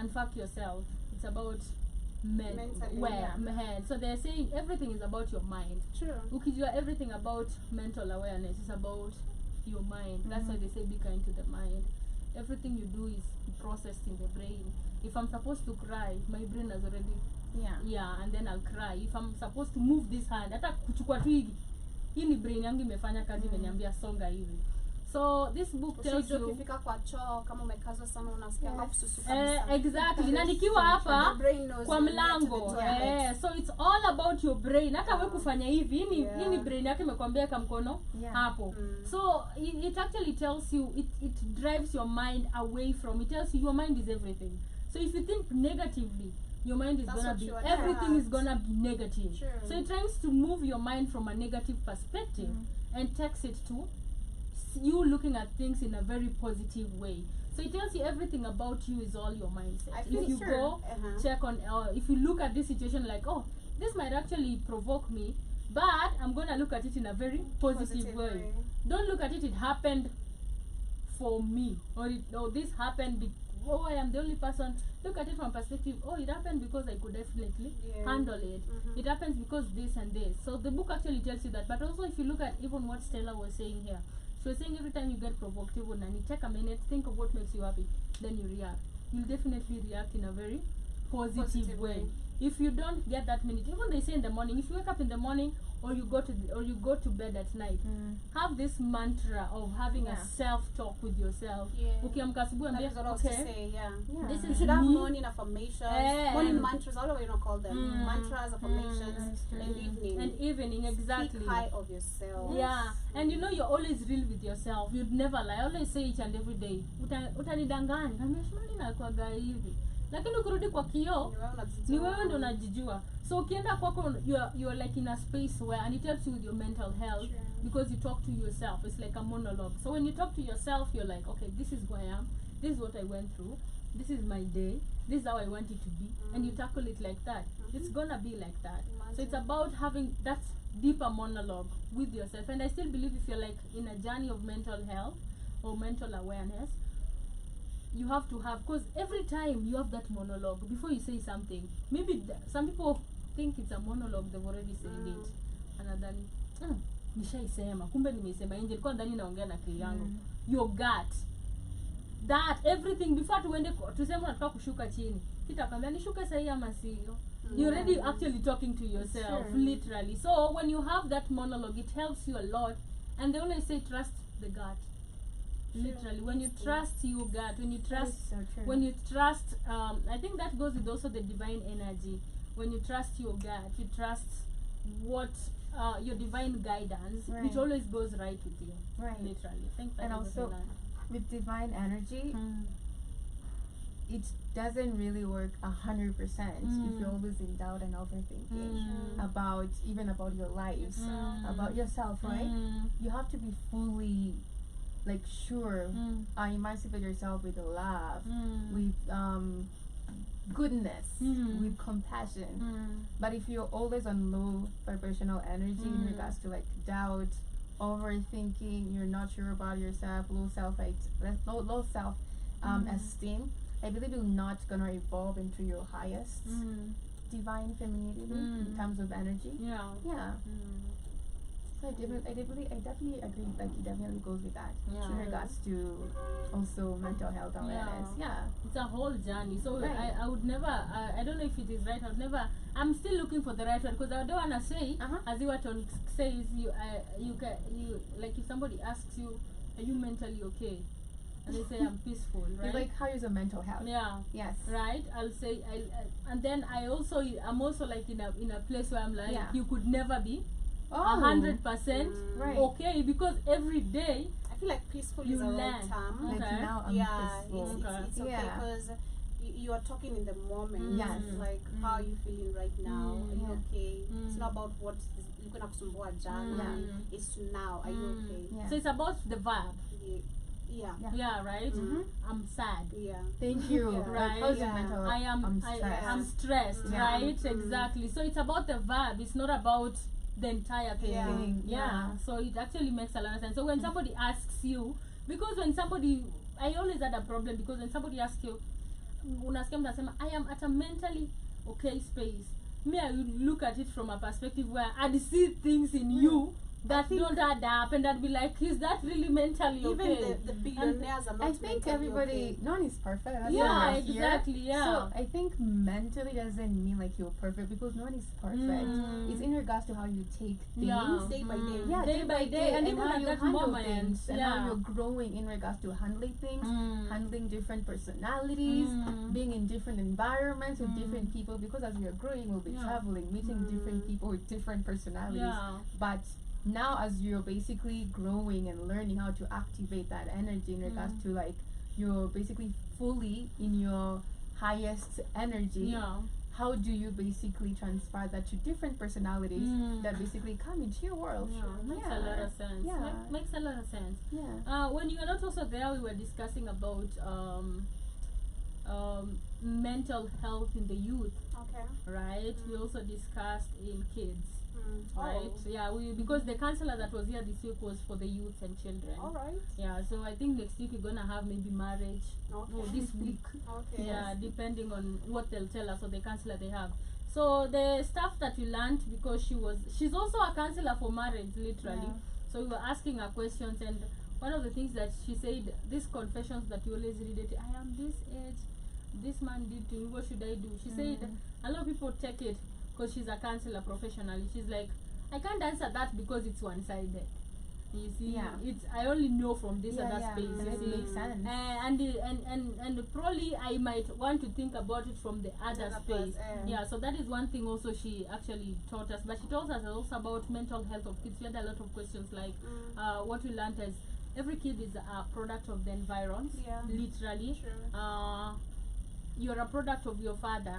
Speaker 1: Unfuck Yourself. It's about
Speaker 2: Mentally,
Speaker 1: head. So they're saying everything is about your mind.
Speaker 2: True.
Speaker 1: Ukijua everything about mental awareness is about your mind. That's why they say be kind to the mind. Everything you do is processed in the brain. If I'm supposed to cry, my brain has already and then I'll cry. If I'm supposed to move this hand, hata kuchukua tu hivi, hii ni brain yangu imefanya kazi, imeniambia songa hivi. So this book tells
Speaker 2: Usijue
Speaker 1: you
Speaker 2: ukifika kwa choo kama umekazwa sana unasikia
Speaker 3: Yes.
Speaker 2: mafususu kabisa.
Speaker 1: exactly, na nikiwa hapa
Speaker 2: The brain knows
Speaker 1: kwa
Speaker 2: when you're to the
Speaker 1: mlango
Speaker 2: toilet.
Speaker 1: so it's all about your brain. Hata we kufanya hivi, hii
Speaker 2: Yeah.
Speaker 1: ni brain yake imekwambia kamkono
Speaker 3: Yeah.
Speaker 1: hapo. So it actually tells you, it drives your mind away from, it tells you your mind is everything. So if you think negatively, your mind is
Speaker 2: That's
Speaker 1: gonna
Speaker 2: what
Speaker 1: be,
Speaker 2: you
Speaker 1: everything is
Speaker 2: attract.
Speaker 1: gonna be negative.
Speaker 2: True.
Speaker 1: So it tries to move your mind from a negative perspective and takes it to you looking at things in a very positive way. So it tells you everything about you is all your mindset.
Speaker 2: I feel
Speaker 1: If you
Speaker 3: sure.
Speaker 1: go check on, if you look at this situation like, oh, this might actually provoke me, but I'm gonna look at it in a very positive way. Don't look at it happened for me, or this happened oh, I am the only person. Look at it from perspective, oh, it happened because I could definitely handle it. It happens because this and this. So the book actually tells you that. But also if you look at even what Stella was saying here, she was saying every time you get provoked, even and you take a minute, think of what makes you happy, then you react. You'll definitely react in a very positive way. If you don't get that minute, even they say in the morning, if you wake up in the morning or you go to bed at night, have this mantra of having a self-talk with yourself. Ukiamka asubuhi
Speaker 2: That
Speaker 1: ambia,
Speaker 2: is what I was to say,
Speaker 1: this
Speaker 2: You
Speaker 1: is
Speaker 2: should have
Speaker 1: me.
Speaker 2: morning affirmations, morning mantras, however you don't call them. Mantras, affirmations, and evening.
Speaker 1: And evening, exactly.
Speaker 2: Speak high of yourself.
Speaker 1: Yeah, and you know you're always real with yourself. You'd never lie. I always say each and every day. Utanidanganya. Kameshmani na kwa hivi. Lakini ukirudi kwa kioo, ni wewe ndo unajijua. So ukienda kwako, you're like in a space where, and it helps you with your mental health because you talk to yourself. It's like a monologue. So when you talk to yourself, you're like, okay, this is who I am. This is what I went through. This is my day. This is how I want it to be. And you tackle it like that. It's gonna be like that. So it's about having that deeper monologue with yourself. And I still believe if you're like in a journey of mental health or mental awareness, you have to have, because every time you have that monologue before you say something, maybe some people think it's a monologue, they've already said it, anadhani nishaisema, kumbe nimeisema nje, nilikuwa ndani naongea na akili yangu. Your gut, that everything before tuende tuseme unataka kushuka chini, kitakwambia nishuke sahi ama sio. You're already actually talking to yourself, literally. So when you have that monologue, it helps you a lot. And they always say trust the gut. Literally, when you trust your gut, when you trust, I think that goes with also the divine energy. When you trust your gut, you trust what your divine guidance, which always goes right with you. Literally. I think that
Speaker 3: and also with divine energy, it doesn't really work 100% if you're always in doubt and overthinking about your lives, about yourself, right? You have to be fully like sure, emancipate yourself with love, with goodness, with compassion. But if you're always on low vibrational energy in regards to like doubt, overthinking, you're not sure about yourself, low self esteem, I believe you're not gonna evolve into your highest divine femininity in terms of energy. So I definitely agree. Like it definitely goes with that in regards to also mental health awareness.
Speaker 1: It's a whole journey. So I would never. I don't know if it is right. I would never. I'm still looking for the right one because I don't wanna say as Iwaton says you like if somebody asks you, are you mentally okay? And they say I'm peaceful, right?
Speaker 3: It's like how is your mental health? Yes.
Speaker 1: Right. I'll say and then I'm also like in a place where I'm like you could never be 100% okay, because every day
Speaker 2: I feel like peaceful
Speaker 1: you
Speaker 2: is a
Speaker 1: learn.
Speaker 2: right term.
Speaker 3: Like now I'm peaceful.
Speaker 2: It's okay because you are talking in the moment. Like how are you feeling right now? Are you okay? It's not about what you're gonna kusumbua jana. It's now. Are you okay?
Speaker 1: So it's about the vibe. Right. I'm sad.
Speaker 3: Thank you.
Speaker 1: Right.
Speaker 3: How's your mental health?
Speaker 1: I'm stressed. Right. Exactly. So it's about the vibe. It's not about the entire thing. So it actually makes a lot of sense. So when somebody asks you, because when somebody, I always had a problem because when somebody asks you, unasikia mtu anasema I am at a mentally okay space. Me, I would look at it from a perspective where I'd see things in you that don't add up, and I'd be like, is that really mentally okay?
Speaker 2: Even the billionaires are not.
Speaker 3: I think everybody, no one is perfect. That's
Speaker 1: exactly.
Speaker 3: So I think mentally doesn't mean like you're perfect because no one is perfect. It's in regards to how you take things
Speaker 2: day by day.
Speaker 1: Day by day, and even
Speaker 3: how
Speaker 1: at
Speaker 3: you
Speaker 1: that
Speaker 3: handle
Speaker 1: moment,
Speaker 3: things, and how you're growing in regards to handling things, handling different personalities, being in different environments with different people. Because as we are growing, we'll be traveling, meeting different people with different personalities. But now as you're basically growing and learning how to activate that energy in regards to like you're basically fully in your highest energy, how do you basically transfer that to different personalities that basically come into your world?
Speaker 1: Makes a lot of sense.
Speaker 3: Yeah.
Speaker 1: Makes a lot of sense.
Speaker 3: Yeah.
Speaker 1: When you were not also there, we were discussing about mental health in the youth,
Speaker 2: Okay.
Speaker 1: right? We also discussed in kids, right?
Speaker 2: Oh.
Speaker 1: Yeah, because the counselor that was here this week was for the youth and children.
Speaker 2: All right.
Speaker 1: Yeah, so I think next week we're gonna have maybe marriage,
Speaker 2: Okay.
Speaker 1: or this week.
Speaker 2: Okay.
Speaker 1: Yeah, depending on what they'll tell us or the counselor they have. So the stuff that we learned, because she's also a counselor for marriage, literally.
Speaker 3: Yeah.
Speaker 1: So we were asking her questions, and one of the things that she said, these confessions that you always read it, I am this age, this man did to me, what should I do? She said a lot of people take it because she's a counselor professionally. She's like, I can't answer that because it's one-sided. You see,
Speaker 3: Yeah.
Speaker 1: it's I only know from this other space.
Speaker 3: And
Speaker 1: You
Speaker 3: it
Speaker 1: see.
Speaker 3: makes sense.
Speaker 1: And probably I might want to think about it from the other
Speaker 2: Other
Speaker 1: space.
Speaker 2: part,
Speaker 1: Yeah, so that is one thing also she actually taught us. But she taught us also about mental health of kids. We had a lot of questions like what we learned is every kid is a product of the environs,
Speaker 2: Yeah.
Speaker 1: literally.
Speaker 2: True.
Speaker 1: You're a product of your father,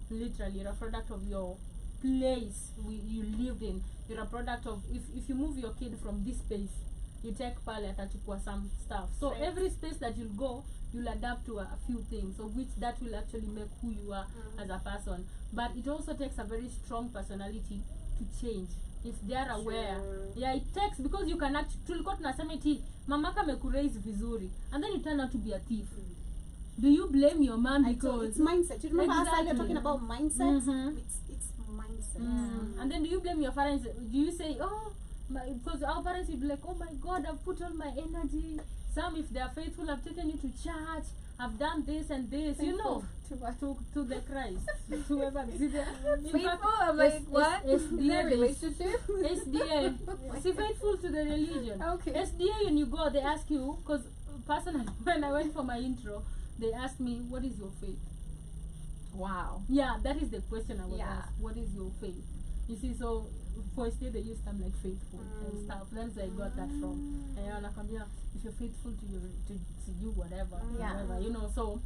Speaker 1: literally. You're a product of your place you lived in. You're a product of, if you move your kid from this space, you take pale atachukua some stuff. So
Speaker 2: Right.
Speaker 1: every space that you'll go, you'll adapt to a few things, of which that will actually make who you are as a person. But it also takes a very strong personality to change if they are aware.
Speaker 2: Sure.
Speaker 1: Yeah, it takes, because you can actually, tulikuwa tunasema eti mamaka amekuraise vizuri and then you turn out to be a thief. Do you blame your mom because
Speaker 2: It's mindset. You remember us earlier
Speaker 1: Exactly.
Speaker 2: talking about mindset?
Speaker 1: Mhm.
Speaker 2: It's mindset.
Speaker 1: And then do you blame your parents? Do you say, oh, because our parents will be like, oh my God, I've put all my energy. Some, if they are faithful, have taken you to church. I've done this and this. You know,
Speaker 3: To what?
Speaker 1: to the Christ, to whoever. See,
Speaker 3: Faithful? I'm like, what? Is there a relationship?
Speaker 1: SDA. See, faithful to the religion.
Speaker 3: Okay.
Speaker 1: SDA, when you go, they ask you, because personally, when I went for my intro, they asked me, what is your faith?
Speaker 3: Wow.
Speaker 1: Yeah, that is the question I was
Speaker 3: Yeah.
Speaker 1: asked. What is your faith? You see, so for stay they use term like faithful and stuff. That's where I got that from. And if you're faithful to your to you whatever,
Speaker 3: Yeah.
Speaker 1: whatever, you know. So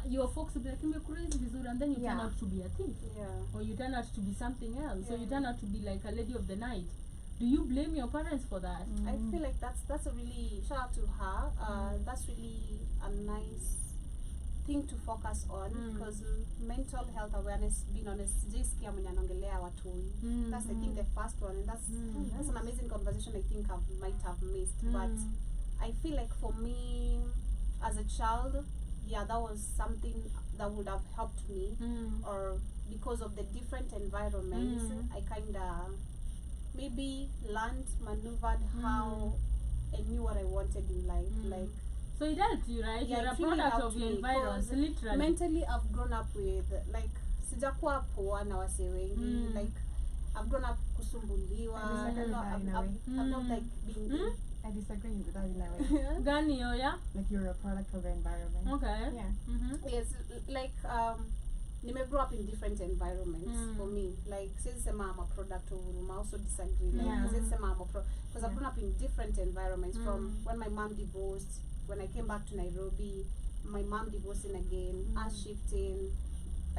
Speaker 1: your folks will be like, you're crazy, Vizuri, and then you turn
Speaker 3: Yeah.
Speaker 1: out to be a thief,
Speaker 2: Yeah.
Speaker 1: or you turn out to be something else, or you
Speaker 2: Yeah.
Speaker 1: turn out to be like a lady of the night. Do you blame your parents for that?
Speaker 2: I feel like that's a really, shout out to her. That's really a nice thing to focus on, because mental health awareness, being honest, sijisikia mwenye anaongelea watu. That's I think the first one, and that's an amazing conversation I think I might have missed. But I feel like for me as a child, yeah, that was something that would have helped me, or because of the different environments, I kinda maybe learned, maneuvered how I knew what I wanted in life. Like,
Speaker 1: So it helped you, right?
Speaker 2: yeah,
Speaker 1: You're a
Speaker 2: it really
Speaker 1: product
Speaker 2: helped
Speaker 1: of your
Speaker 2: me,
Speaker 1: environment,
Speaker 2: 'cause
Speaker 1: literally.
Speaker 2: mentally I've grown up with, like, sijakuwa poa na wase wengi. Like, I've grown up kusumbuliwa.
Speaker 3: I disagree with that in a way.
Speaker 2: I'm not like being
Speaker 3: I disagree with that in a way.
Speaker 1: Gani, oh yeah?
Speaker 3: Like you're a product of your environment.
Speaker 1: Okay.
Speaker 3: Yeah.
Speaker 2: yes, like nime grow up in different environments for me. Like, siwezi sema I'm a product of room. I also disagree. Like,
Speaker 3: Yeah.
Speaker 2: siwezi sema I'm a because I've grown up in different environments, from when my mom divorced, when I came back to Nairobi, my mom divorcing again, us shifting.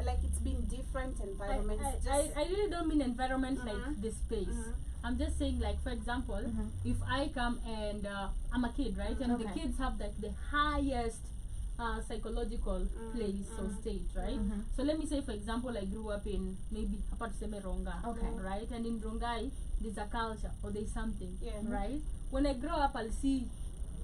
Speaker 2: Like, it's been different environments.
Speaker 1: I really don't mean environment like the space. I'm just saying, like, for example, if I come and I'm a kid, right? And the
Speaker 3: Okay.
Speaker 1: kids have like the highest psychological place or state, right? So let me say, for example, I grew up in maybe hapa tuseme Ronga,
Speaker 3: Okay.
Speaker 1: right? And in Rongai, there's a culture or there's something,
Speaker 2: Yeah.
Speaker 1: right? When I grow up, I'll see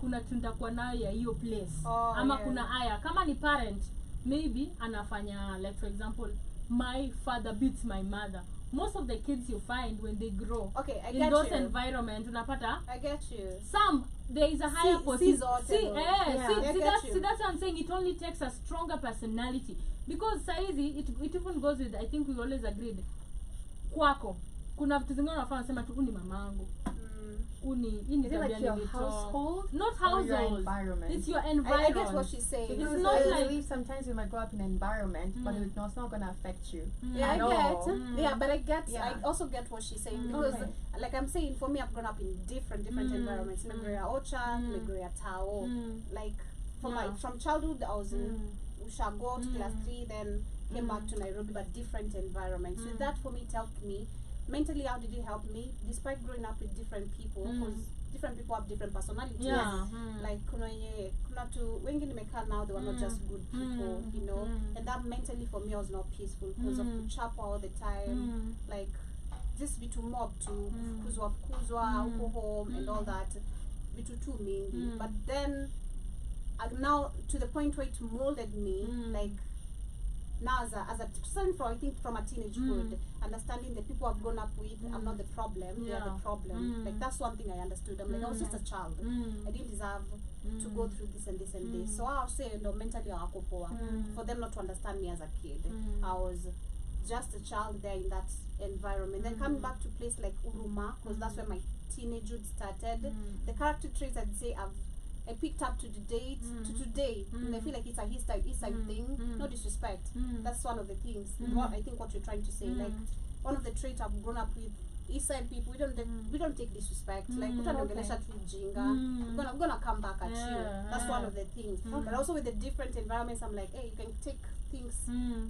Speaker 1: kuna tuntakuwa nayo ya hiyo place,
Speaker 2: Oh,
Speaker 1: ama
Speaker 2: yeah.
Speaker 1: kuna aya kama ni parent, maybe anafanya, like, for example, my father beats my mother. Most of the kids you find when they grow
Speaker 2: Okay, I
Speaker 1: in
Speaker 2: get
Speaker 1: those
Speaker 2: you.
Speaker 1: environments, unapata
Speaker 2: I get you.
Speaker 1: some there is a higher
Speaker 2: See
Speaker 1: position.
Speaker 2: zote
Speaker 1: See,
Speaker 2: though.
Speaker 3: Yeah.
Speaker 2: I get
Speaker 1: that's
Speaker 2: you.
Speaker 1: that's what I'm saying. It only takes a stronger personality, because saizi it even goes with, I think we always agreed, kwako kuna vitu zingine unafaa unasema tu, ni mamangu, uni hii ni
Speaker 3: Is it like
Speaker 1: tabia
Speaker 3: your
Speaker 1: nilitoa."
Speaker 3: household?
Speaker 1: Not
Speaker 3: Or your
Speaker 1: household,
Speaker 3: environment?
Speaker 1: it's your
Speaker 2: I
Speaker 1: environment.
Speaker 2: get what she's saying.
Speaker 1: It's
Speaker 3: Because
Speaker 1: not
Speaker 3: I
Speaker 1: like-
Speaker 3: believe sometimes you might grow up in an environment, but it's not going to affect you.
Speaker 2: Yeah, I
Speaker 3: at all.
Speaker 2: get. Yeah, but I get.
Speaker 3: Yeah.
Speaker 2: I also get what she's saying, because,
Speaker 3: Okay.
Speaker 2: like I'm saying, for me, I've grown up in different environments. Megroya Ocha, Megroya Tao. Like, from childhood, I was in Ushago to class 3. Then came back to Nairobi, but different environment. So that for me, it helped me. Mentally, how did it help me? Despite growing up with different people, because different people have different personalities.
Speaker 1: Yeah.
Speaker 2: Like kuna tu wengi nimekaa now, they were not just good people, you know. And that mentally for me was not peaceful because of kuchapa all the time, like just vitu mob to kuzwa huko home and all that, vitu too mingi. But then now to the point where it molded me, like now as a starting from, I think from a teenagehood, understanding the people I've grown up with, I'm not the problem, they are the problem. Like that's one thing I understood. I'm like, I was just a child. I didn't deserve to go through this and this and this. So I'll say, no, mentally for them not to understand me as a kid. I was just a child there in that environment. Then coming back to a place like Uruma, because that's where my teenagehood started. The character traits I'd say I picked up to the date to today, and I feel like it's a East side thing. No disrespect. That's one of the things. What I think what you're trying to say, like one of the traits I've grown up with. East side people, we don't take disrespect. Like utaniongelesha tu jinga. I'm gonna come back at you. That's one of the things. But also with the different environments, I'm like, hey, you can take things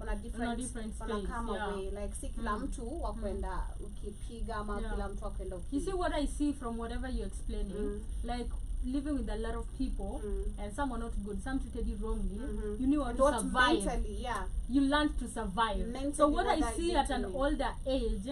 Speaker 2: on a different space, way. Like si kila mtu wa kwenda ukipiga ama kila mtu wa kwenda ukipiga.
Speaker 1: You see what I see from whatever you're explaining, like living with a lot of people and some are not good, some treated you wrongly, you knew how to survive.
Speaker 2: Mentally,
Speaker 1: you learned to survive.
Speaker 2: Mentally,
Speaker 1: so what I see at an older age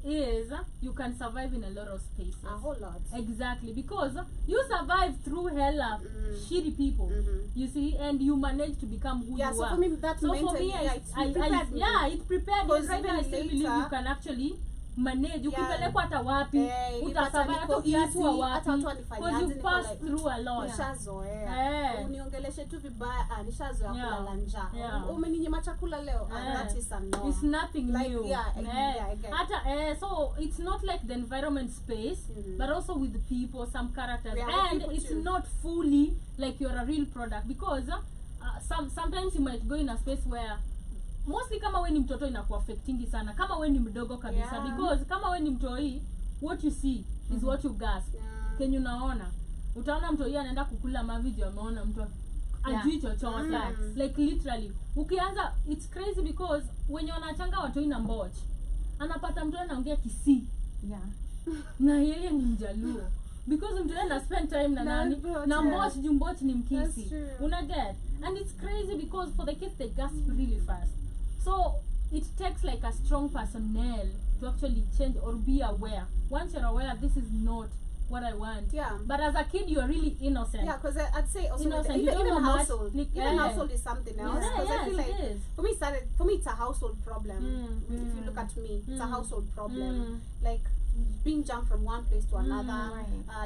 Speaker 1: is you can survive in a lot of spaces.
Speaker 2: A whole lot.
Speaker 1: Exactly, because you survive through hella shitty people. You see, and you manage to become who you are.
Speaker 2: So for me, that's mentally,
Speaker 1: it prepared me. Right now, I still believe you can actually manage. Ukipelekwa hata wapi, utasurvive hata ukiachwa wapi, because you pass through a lot.
Speaker 2: Nishazoea. Uniongeleshe tu vibaya, nishazoea kulala njaa. Umeninyima chakula leo, that is a no.
Speaker 1: It's nothing new.
Speaker 2: I get.
Speaker 1: So it's not like the environment space, but also with the people, some characters, and it's not fully like you're a real product, because sometimes you might go in a space where mostly kama we ni mtoto inakuwa affectingi sana, kama we ni mdogo kabisa, because kama we ni mtoi, what you see is what you gasp. Kenye unaona, utaona mtoi anaenda kukula mavideo, ameona mtu ajui chochote, like literally. Ukianza, it's crazy because when wanachanga watoi na mboch, anapata mtoi anaongea Kisii, na yeye ni Mjaluo, because mtoi ana spend time na nani na mboch, jumboch ni Mkisi, una get. And it's crazy because for the kids they gasp really fast. So it takes like a strong personnel to actually change or be aware. Once you're aware, this is not what I want. But as a kid, you're really innocent.
Speaker 2: Because I'd say also even household. Even household is something else. Because I feel like for me it's a household problem. If you look at me, it's a household problem. Like being jumped from one place to another,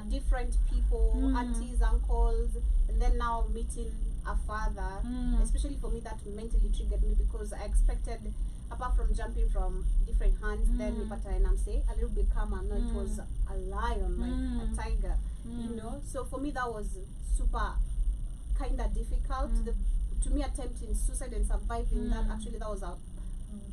Speaker 2: different people, aunties, uncles, and then now meeting a father. Especially for me, that mentally triggered me because I expected, apart from jumping from different hands, then and I'm saying a little bit calmer. No, it was a lion, like a tiger, you know. So for me, that was super kind of difficult. To me, attempting suicide and surviving that, actually that was a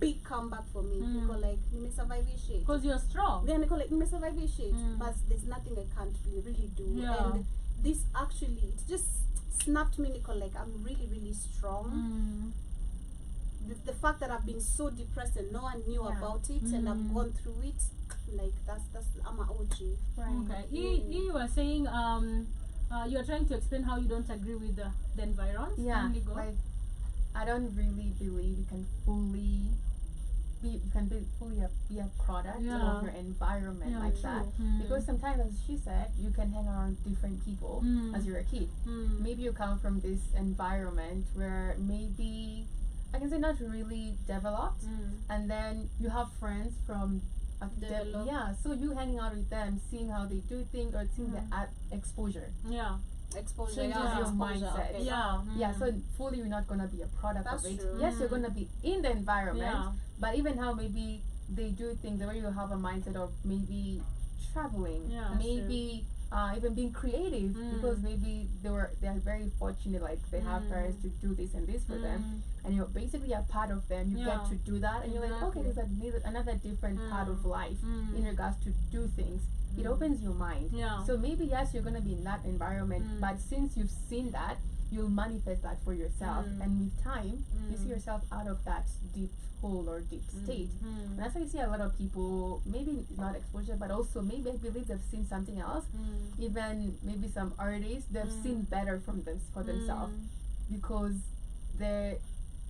Speaker 2: big comeback for me. Because like me survive shit.
Speaker 1: Because you're strong.
Speaker 2: Then because like me survive shit, but there's nothing I can't really do. And this actually, it just snapped me, Nicole, like I'm really, really strong. The fact that I've been so depressed and no one knew about it, and I've gone through it, like that's I'm an OG.
Speaker 1: Okay. You were saying you're trying to explain how you don't agree with the environs.
Speaker 3: Like I don't really believe you can fully be a product of your environment like that. Because sometimes, as she said, you can hang around different people as you're a kid. Maybe you come from this environment where maybe I can say not really developed, and then you have friends from so you hanging out with them, seeing how they do things, or seeing the exposure.
Speaker 2: Exposure
Speaker 3: changes your mindset.
Speaker 2: Okay.
Speaker 3: So fully you're not gonna be a product
Speaker 2: That's
Speaker 3: of it.
Speaker 2: true.
Speaker 3: Yes, you're gonna be in the environment, but even how maybe they do things, the way you have a mindset of maybe traveling, maybe even being creative, because maybe they're very fortunate, like they have parents to do this and this for them, and you're basically a part of them. You get to do that, and you're like, okay, there's another different part of life in regards to do things. It opens your mind. So maybe yes, you're gonna be in that environment, but since you've seen that, you'll manifest that for yourself, and with time you see yourself out of that deep hole or deep state. And that's why you see a lot of people, maybe not exposure, but also maybe I believe they've seen something else. Even maybe some artists, they've seen better from this for themselves, because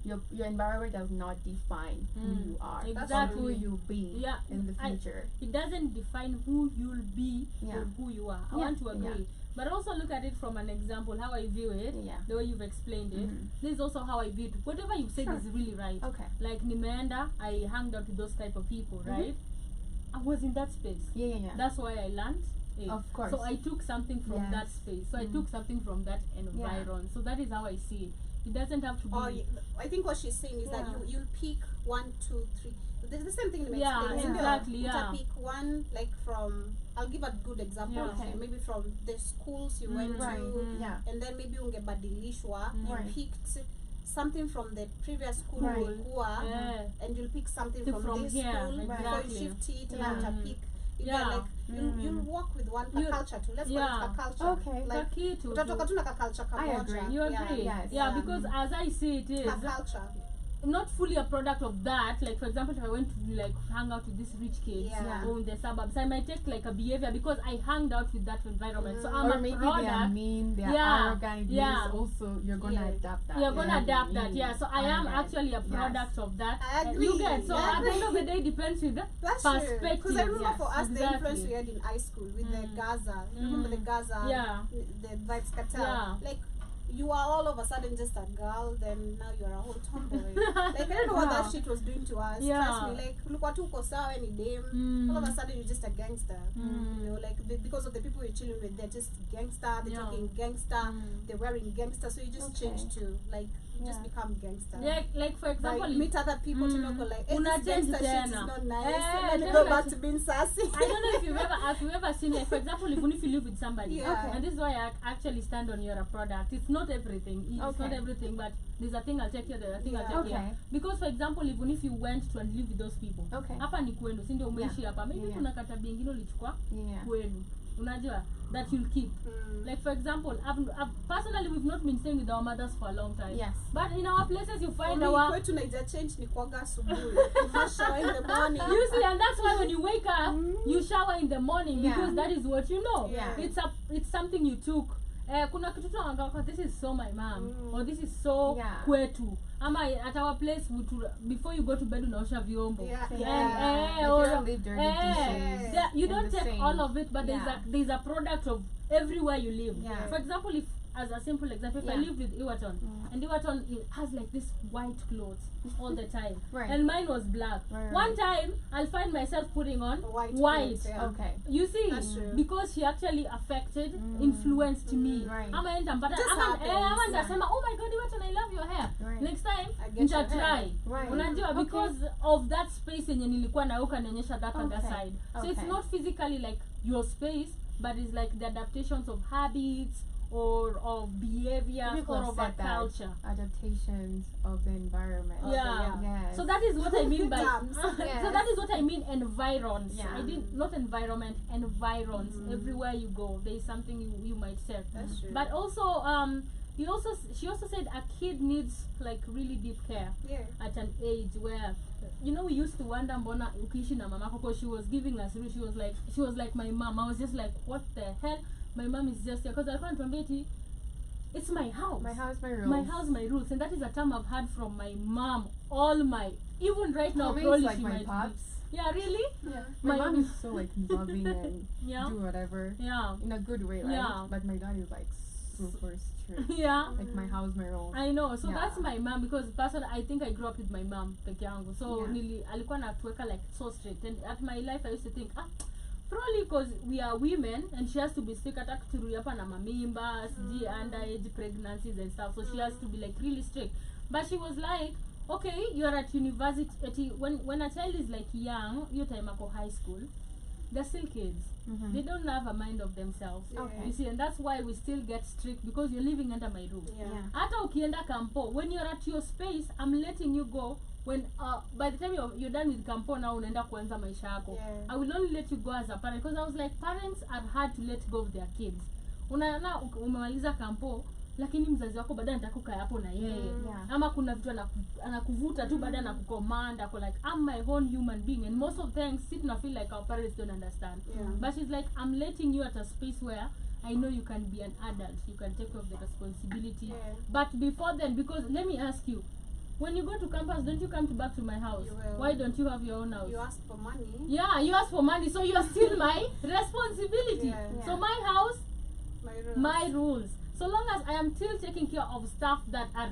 Speaker 3: your environment does not define who you are.
Speaker 1: Exactly.
Speaker 3: Who you'll be in the future.
Speaker 1: It doesn't define who you'll be or who you are. I want to agree. But also look at it from an example, how I view it, the way you've explained it. This is also how I view it. Whatever you said is really right.
Speaker 3: Okay.
Speaker 1: Like Nimeenda, I hung out with those type of people, right? I was in that space. That's why I learned it.
Speaker 3: Of course.
Speaker 1: So I took something from that space. So I took something from that environment. So that is how I see it. It doesn't have to be.
Speaker 2: I think what she's saying is that you'll pick 1, 2, 3. There's the same thing in
Speaker 1: exactly.
Speaker 2: You pick one, like from. I'll give a good example.
Speaker 3: Okay.
Speaker 2: Maybe from the schools you went to, and then maybe ungebadilishwa. You picked something from the previous school ulikuwa, and you'll pick something from this
Speaker 1: here,
Speaker 2: school. Before you shift it, and after pick. Like you'll work with one culture too. Let's call it a culture.
Speaker 3: Okay.
Speaker 2: Like utatoka tu na ka culture kamoja.
Speaker 3: I agree.
Speaker 1: You agree?
Speaker 3: Yes.
Speaker 1: Because as I see it is
Speaker 2: A culture.
Speaker 1: not fully a product of that. Like for example, if I went to like hang out with these rich kids or in the suburbs, I might take like a behavior because I hung out with that environment. So I'm
Speaker 3: or
Speaker 1: a
Speaker 3: maybe
Speaker 1: product.
Speaker 3: they are mean, they are arrogant. Also, you're gonna adapt that.
Speaker 1: You're gonna adapt that. So I am actually a product of that.
Speaker 2: I agree.
Speaker 1: You get so at the end of the day, depends with the perspective.
Speaker 2: Because I remember for us the influence we had in high school with the Gaza. Remember the Gaza? The Vibes Cartel. Like. You are all of a sudden just a girl, then now you're a whole tomboy. Like, I don't know what that shit was doing to us. Trust me, like, look what uko sawa any dame. All of a sudden you're just a gangster. You know, like, because of the people you're chilling with, they're just gangster, they're talking gangster, they're wearing gangster, so you just change to, like, you just become gangster.
Speaker 1: Like for example,
Speaker 2: like, meet other people to know, like, hey, this gangster shit is not nice. Let me
Speaker 1: go
Speaker 2: go back to being sassy.
Speaker 1: I don't know if you've ever seen, like, for example, even if you live with somebody, and this is why I actually stand on you're a product. It's not everything. It's not everything, but there's a thing I'll take here, there's a thing I'll take here. Because for example, even if you went to and live with those people, hapa ni kwenu, si ndio umeishi hapa, maybe kuna katabia ingine ulichukua kwenu. Unajua that you'll keep. Like for example, I've personally we've not been staying with our mothers for a long time.
Speaker 3: Yes.
Speaker 1: But in our places you find
Speaker 2: our kwetu naija change ni kuoga asubuhi. You shower in the morning.
Speaker 1: You see, and that's why when you wake up, you shower in the morning because that is what you know. It's something you took. Kuna kitu tunaangalia, this is so my mom or this is so kwetu. Ama at our place before you go to bed unaosha vyombo.
Speaker 3: Or leave dirty dishes.
Speaker 1: You don't take all of it, but there's a product of everywhere you live. For example, if as a simple example, if I live with Iwaton and Iwaton has like this white clothes all the time, and mine was black. One time I'll find myself putting on white.
Speaker 3: Okay.
Speaker 1: You see, because she actually affected, influenced me. Ama enda mpata ama ndasema, oh my god, Iwaton, I love your hair. Next time nita try. Unajua, because of that space yenye nilikuwa na ukanionyesha that other side. So it's not physically like your space, but it's like the adaptations of habits or of behavior or of a culture.
Speaker 3: Adaptations of the environment.
Speaker 1: Yes. So that is what I mean by so that is what I mean environs. I didn't not environment, environs. Everywhere you go, there is something you might say.
Speaker 2: That's true.
Speaker 1: But also she also said a kid needs like really deep care at an age where, you know, we used to wonder mbona ukiishi na mamako, because she was giving us, she was like my mom. I was just like, what the hell? My mom is just here because I can't remember it. It's my house.
Speaker 3: My house, my rules.
Speaker 1: My house, my rules, and that is a term I've had from my mom. Even right now,
Speaker 3: probably
Speaker 1: like
Speaker 3: she
Speaker 1: my
Speaker 3: pops.
Speaker 1: Be. Yeah, really?
Speaker 3: Yeah. My mom is so like loving and do whatever.
Speaker 1: Yeah.
Speaker 3: In a good way, right?
Speaker 1: Yeah.
Speaker 3: But my dad is like super strict. Like my house, my rules.
Speaker 1: I know. So that's my mom, because personally I think I grew up with my mom peke yangu. So alikuwa natuweka like so strict, and at my life I used to think probably because we are women and she has to be strict, hata kuturudi hapa na mamimba, underage pregnancies and stuff, so she has to be like really strict. But she was like, okay, you're at university, when a child is like young, your time ako high school, they're still kids. They don't have a mind of themselves. You see, and that's why we still get strict, because you're living under my roof. Hata ukienda kampo, when you're at your space, I'm letting you go. When by the time you're done with kampo, now unaenda kuanza maisha yako. I will only let you go as a parent, because I was like, parents are hard to let go of their kids. Unaona umemaliza kampo, lakini mzazi wako baadaye anataka kukaa hapo na yeye.
Speaker 3: Yeah.
Speaker 1: Ama kuna vitu anakuvuta tu baadaye anakucommand, ako like I'm my own human being, and most of the times sit and feel like our parents don't understand. But she's like, I'm letting you at a space where I know you can be an adult, you can take off the responsibility. But before then, because let me ask you, when you go to campus, don't you come back to my house?
Speaker 2: You will.
Speaker 1: Why don't you have your own house?
Speaker 2: You ask for money.
Speaker 1: Yeah, you ask for money, so you're still my responsibility.
Speaker 2: Yeah.
Speaker 1: So my house,
Speaker 2: My rules.
Speaker 1: my rules. So long as I am still taking care of stuff that are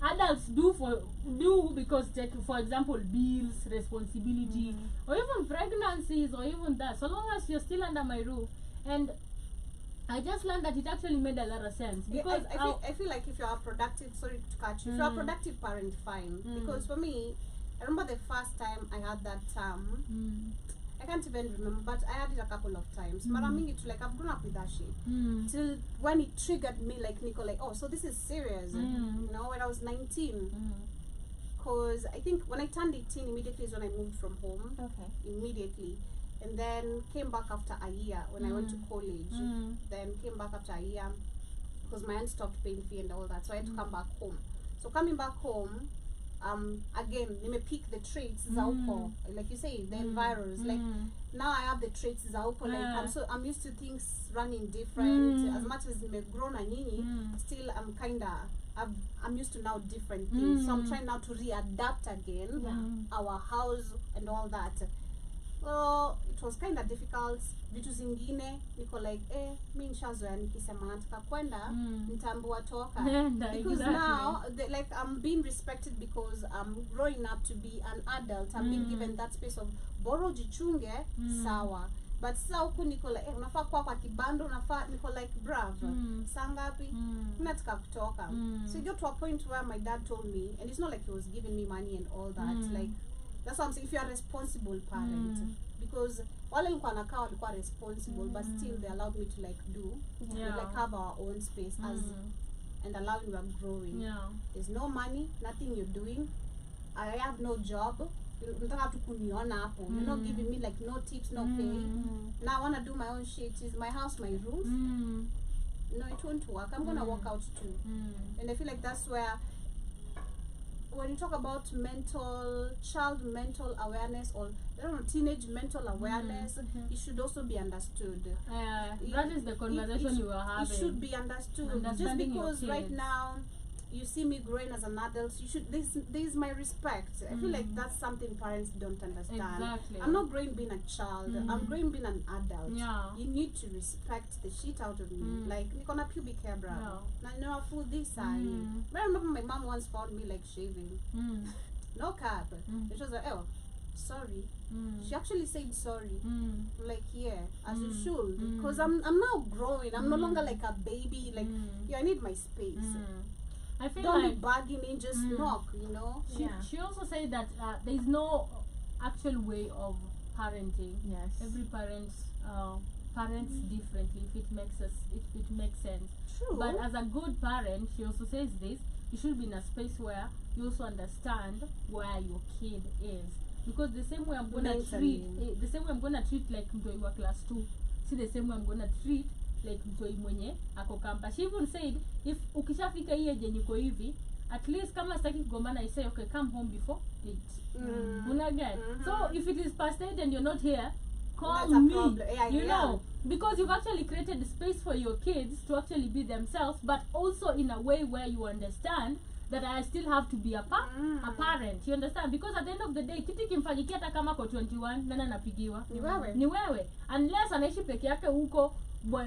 Speaker 1: adults do because take, for example, bills, responsibility, or even pregnancies, or even that. So long as you're still under my roof, and I just learned that it actually made a lot of sense because
Speaker 2: I feel like if you're a productive, sorry to cut you, if you're a productive parent, fine. Because for me, I remember the first time I had that term. I can't even remember, but I had it a couple of times. Mara mingi to like I've grown up with that shit. Till when it triggered me, like Nico, like, oh, so this is serious. You know, when I was 19. Because I think when I turned 18, immediately is when I moved from home.
Speaker 3: Okay.
Speaker 2: Immediately. And then came back after a year when I went to college. Then came back after a year because my aunt stopped paying fee and all that. So I had to come back home. So coming back home, again, nime pick the traits zauko. Like you say, the virus. Like now I have the traits zauko. Like I'm used to things running different. As much as nime grown and nini, still I'm used to now different things. So I'm trying now to readapt again our house and all that. So it was kind of difficult. Vitu zingine niko like mi nishazoea nikisema nataka kwenda nitaambiwa toka. Because now like I'm being respected because I'm growing up to be an adult. I'm being given that space of boro jichunge sawa. But sasa huku niko like unafaa kwa kibando, unafaa niko like bravo. Saa ngapi? Nataka kutoka. So it got to a point where my dad told me, and it's not like he was giving me money and all that, like that's what I'm saying, if you're a responsible parent, because wale nilikuwa nakaa walikuwa responsible, but still they allowed me to like do, like have our own space as, and allowing we are growing. There's no money, nothing you're doing. I have no job. Unataka tu kuniona hapo. You're not giving me like no tips, no pay. Now I want to do my own shit. Is my house, my rules. No, it won't work. I'm gonna walk out too. And I feel like that's where, when you talk about child mental awareness, or I don't know, teenage mental awareness, it should also be understood.
Speaker 1: That is the conversation you were having.
Speaker 2: It should be understood. Just because right now you see me growing as an adult, you should. This my respect. I feel like that's something parents don't understand.
Speaker 1: Exactly.
Speaker 2: I'm not growing being a child. I'm growing being an adult. You need to respect the shit out of me. Like, niko na pubic hair, bro. Na no fool this I remember my mom once found me like shaving. No cap. It was like, oh, sorry. She actually said sorry. Like, yeah, as you should. Because I'm now growing. I'm no longer like a baby. Like, I need my space.
Speaker 1: I feel
Speaker 2: don't
Speaker 1: like
Speaker 2: be bugging me, just knock, you know.
Speaker 1: She also said that there is no actual way of parenting. Every parents differently, if it makes sense.
Speaker 2: True.
Speaker 1: But as a good parent, she also says this, you should be in a space where you also understand where your kid is, because the same way I'm gonna treat like mtoi wa class 2, see the same way I'm gonna treat like mtoi mwenye ako campus. She even said, if ukishafika hii age niko hivi, at least kama sitaki kugombana, I say okay, come home before 8. So if it is past 8 and you're not here, call me. You know, because you've actually created space for your kids to actually be themselves, but also in a way where you understand that I still have to be a parent. You understand? Because at the end of the day, kitu kimfanyikia hata kama kwa 21, nana napigiwa? Ni wewe. Unless anaishi peke yake huko,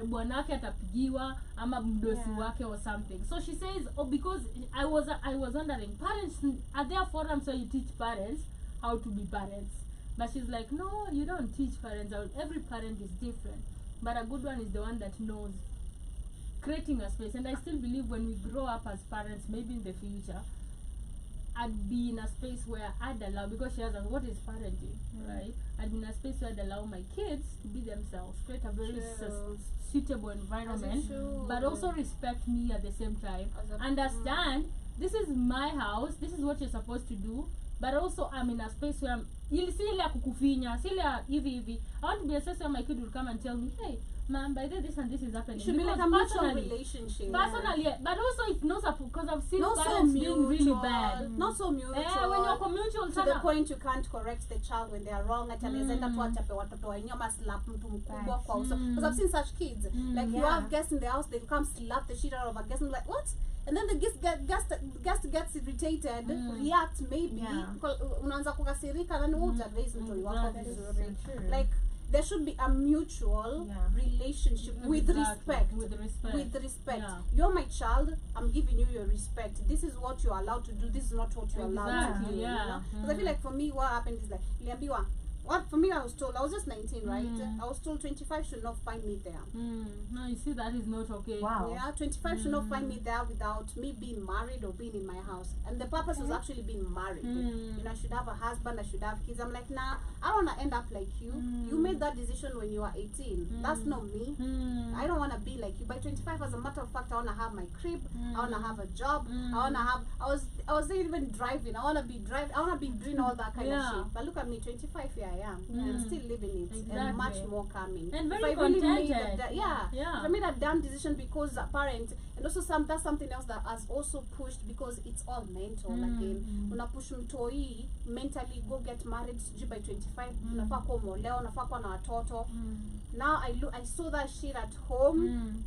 Speaker 1: bwanake atapigiwa ama mdosi wake or something. So she says, because I was wondering, parents, are there forums where you teach parents how to be parents? But she's like, no, you don't teach parents. Every parent is different. But a good one is the one that knows creating a space. And I still believe when we grow up as parents, maybe in the future, I'd be in a space where I'd allow, because she has asked, what is parenting, right? I'd be in a space where I'd allow my kids to be themselves, create a very suitable environment, but also respect me at the same time. Understand, this is my house, this is what you're supposed to do. but also I'm in a space where si ile ya kukufinya, si ile ya hivi. I want to be a space where my kid will come and tell me, hey, ma'am, by the way, this and this is happening.
Speaker 2: It should be like a mutual relationship.
Speaker 1: Personally, but also it's not because I've seen
Speaker 2: not
Speaker 1: parents
Speaker 2: so
Speaker 1: being really bad.
Speaker 2: Not so mutual.
Speaker 1: When you're mutual,
Speaker 2: to the point you can't correct the child when they are wrong. At anaenda tu achape watoto wenyewe ama slap mtu mkubwa kwa uso. Because I've seen such kids. Like you have guests in the house, they come slap the shit out of a guest and like, what? And then the guest gets irritated, react maybe. Unaanza kukasirika then raise mtu wako vizuri. Like there should be a mutual relationship with respect. With respect. Yeah. You're my child, I'm giving you your respect. This is what you're allowed to do, this is not what you're allowed to do.
Speaker 1: Yeah.
Speaker 2: You know? Because I feel like for me, what happened is like, for me, I was just 19, right? I was told 25 should not find me there.
Speaker 1: No, you see, that is not okay.
Speaker 3: Wow.
Speaker 2: Yeah, 25 should not find me there without me being married or being in my house. And the purpose was actually being married. You know, I should have a husband, I should have kids. I'm like, nah, I don't want to end up like you. You made that decision when you were 18. That's not me. I don't want to be like you. By 25, as a matter of fact, I want to have my crib. I want to have a job. I want to have, I was even driving. I want to be doing all that kind of shit. But look at me, 25 here I am. And still living it. And much more coming.
Speaker 1: And very
Speaker 2: if I really
Speaker 1: contented.
Speaker 2: if I made a damn decision because a parent, and also that's something else that has also pushed, because it's all mental again. Una push mtoi mentally go get married by 25. Unafaa kuwa umeolewa, unafaa kuwa na watoto. Now I saw that shit at home.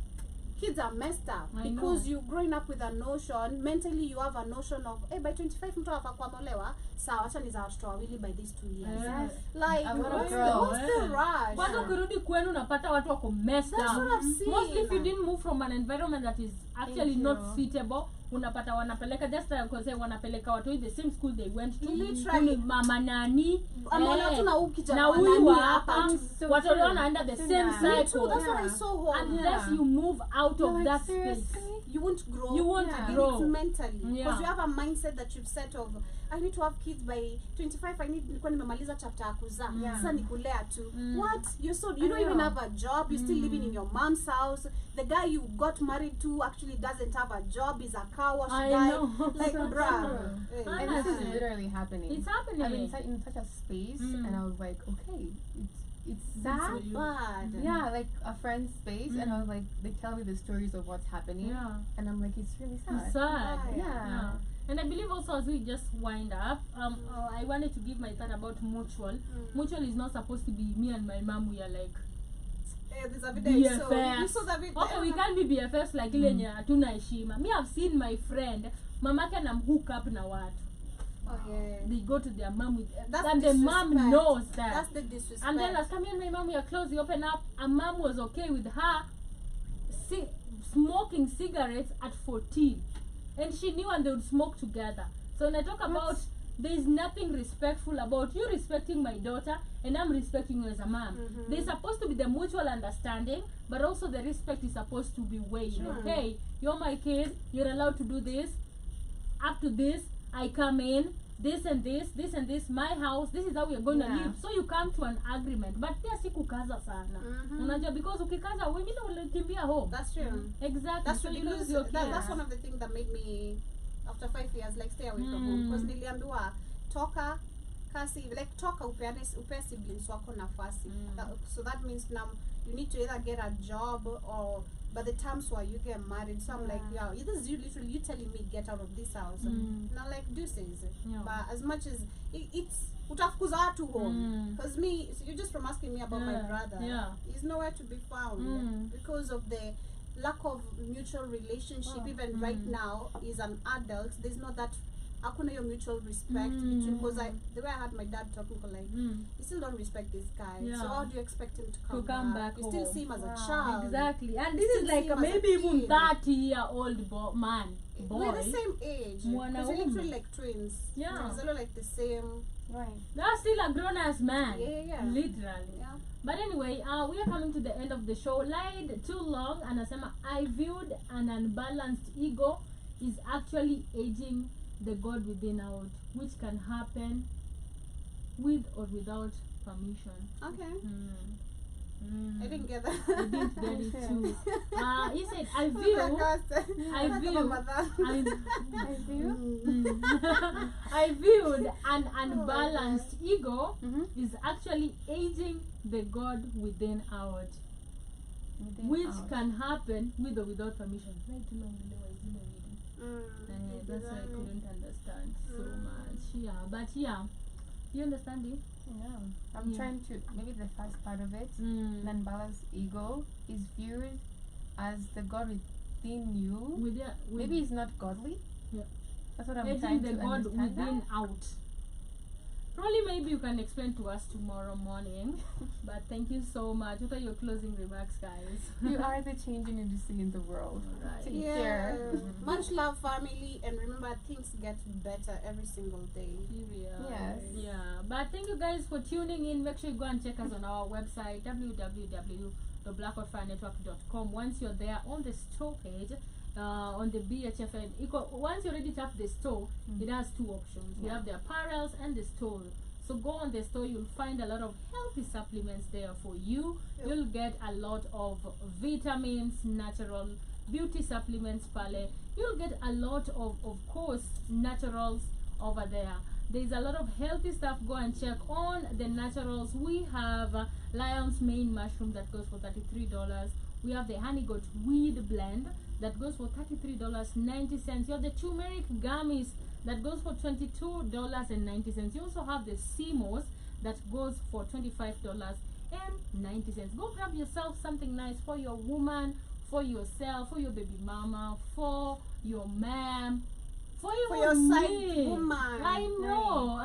Speaker 2: Kids are messed up because you growing up with a notion, mentally you have a notion of, hey, by 25 mtu afakwa molewa, sawa acha niza watoto wawili by these 2 years. Like what's the rush?
Speaker 1: Kwanza ukirudi kwenu unapata watu wako messed up.
Speaker 2: That's what I've seen.
Speaker 1: Mostly if you didn't move from an environment that is actually not suitable, unapata wanapeleka just because wanapeleka watu in the same school they went to.
Speaker 2: Literally
Speaker 1: mama nani
Speaker 2: na ukijana
Speaker 1: huyu hapa watu wanaenda the same cycle.
Speaker 2: That's what I saw home.
Speaker 1: Unless you move out of that space,
Speaker 2: you won't grow.
Speaker 1: You won't grow.
Speaker 2: It's mentally. Because you have a mindset that you've set of, I need to have kids by 25. Nilikuwa nimemaliza chapter ya kuzaa. Sasa nikulea tu. What? You don't even have a job. You're still living in your mom's house. The guy you got married to actually doesn't have a job. He's a car wash guy. Like, bruh.
Speaker 3: And this is literally happening.
Speaker 1: It's happening.
Speaker 3: I'm in such a space, and I was like, okay, it's that
Speaker 2: bad.
Speaker 3: Yeah, like a friend's space, and I was like, they tell me the stories of what's happening, and I'm like, it's really sad.
Speaker 1: It's sad.
Speaker 3: Yeah.
Speaker 1: And I believe also, as we just wind up, I wanted to give my thought about mutual. Mutual is not supposed to be me and my mom. We are like
Speaker 2: there's a video
Speaker 1: BFFs.
Speaker 2: you saw that video.
Speaker 1: Okay, we can't be BFFs like ile yenye hatuna heshima. Me, I've seen my friend mamake anamhook up na watu. They go to their mom with and the mom knows that.
Speaker 2: That's the disrespect.
Speaker 1: And then last time me and my mom were close, we open up, a mom was okay with her smoking cigarettes at 14. And she knew, and they would smoke together. So when I talk about, there is nothing respectful about you respecting my daughter and I'm respecting you as a mom. There's supposed to be the mutual understanding, but also the respect is supposed to be weighed. Okay, you're my kid, you're allowed to do this. Up to this, I come in, this and this, this and this, my house, this is how we're going to live. So you come to an agreement. But pia si kukaza sana. Unajua, because ukikaza, wengine walikimbia home.
Speaker 2: That's true.
Speaker 1: Exactly.
Speaker 2: That's
Speaker 1: so
Speaker 2: true.
Speaker 1: you lose your kids.
Speaker 2: That's one of the things that made me, after 5 years, like stay away from home. Because niliambiwa, toka, kasi, like toka upea siblings wako nafasi. So that means now you need to either get a job or by the times where you get married. So I'm like, this is you literally you telling me get out of this house. Now like deuces. But as much as it's utafukuza watu home. Because me, so you're just from asking me about my brother. He's nowhere to be found because of the lack of mutual relationship. Even right now, he's an adult. There's not that hakuna your mutual respect between, because the way I had my dad talking for like, you still don't respect this guy. So how do you expect him to come back? You still see him as a child.
Speaker 1: Exactly. And this is like maybe even 30-year-old man. Boy.
Speaker 2: We're the same age. Because we're literally like twins. They're like the same.
Speaker 3: Right.
Speaker 1: They're still a grown-ass man.
Speaker 2: Literally.
Speaker 1: But anyway, we are coming to the end of the show. Lied too long, and I viewed an unbalanced ego is actually aging the God within out, which can happen with or without permission.
Speaker 2: Okay. I didn't get together.
Speaker 1: I didn't get it too. He said, I
Speaker 2: Oh my
Speaker 1: view,
Speaker 2: gosh.
Speaker 1: I view,
Speaker 3: I feel.
Speaker 1: I viewed an unbalanced ego
Speaker 3: Mm-hmm.
Speaker 1: is actually aging the God within out, which can happen with or without permission. Right, too long, you know, I didn't read it. That's why I couldn't understand so much. Yeah, but yeah, you understand it?
Speaker 3: Yeah. I'm
Speaker 1: Yeah.
Speaker 3: trying to, maybe the first part of it, an unbalanced ego is viewed as the God within you. Maybe it's not godly.
Speaker 1: Yeah.
Speaker 3: That's what I'm
Speaker 1: Aging
Speaker 3: trying
Speaker 1: the
Speaker 3: to
Speaker 1: God
Speaker 3: understand.
Speaker 1: within out. Probably maybe you can explain to us tomorrow morning. But thank you so much. What are your closing remarks, guys?
Speaker 3: You are the change you need to see in the world.
Speaker 1: Alright.
Speaker 3: Take
Speaker 2: Yeah.
Speaker 3: care.
Speaker 2: Much love, family, and remember things get better every single day.
Speaker 1: Period.
Speaker 3: Yes.
Speaker 1: Yeah. But thank you guys for tuning in. Make sure you go and check us on our website www.blackoutfirenetwork.com. Once you're there on the store page, on the BHFN, once you already tap the store, it has two options. We
Speaker 3: Yeah.
Speaker 1: have the apparels and the store. So go on the store, you'll find a lot of healthy supplements there for you.
Speaker 2: Yep.
Speaker 1: You'll get a lot of vitamins, natural beauty supplements, pale. You'll get a lot of course, naturals over there. There's a lot of healthy stuff. Go and check on the naturals. We have Lion's Mane mushroom that goes for $33. We have the honey goat weed blend that goes for $33.90. You have the turmeric gummies that goes for $22.90. You also have the CMOS that goes for $25.90. Go grab yourself something nice for your woman, for yourself, for your baby mama, for your mom, for
Speaker 2: your side
Speaker 1: me.
Speaker 2: woman.
Speaker 1: I know.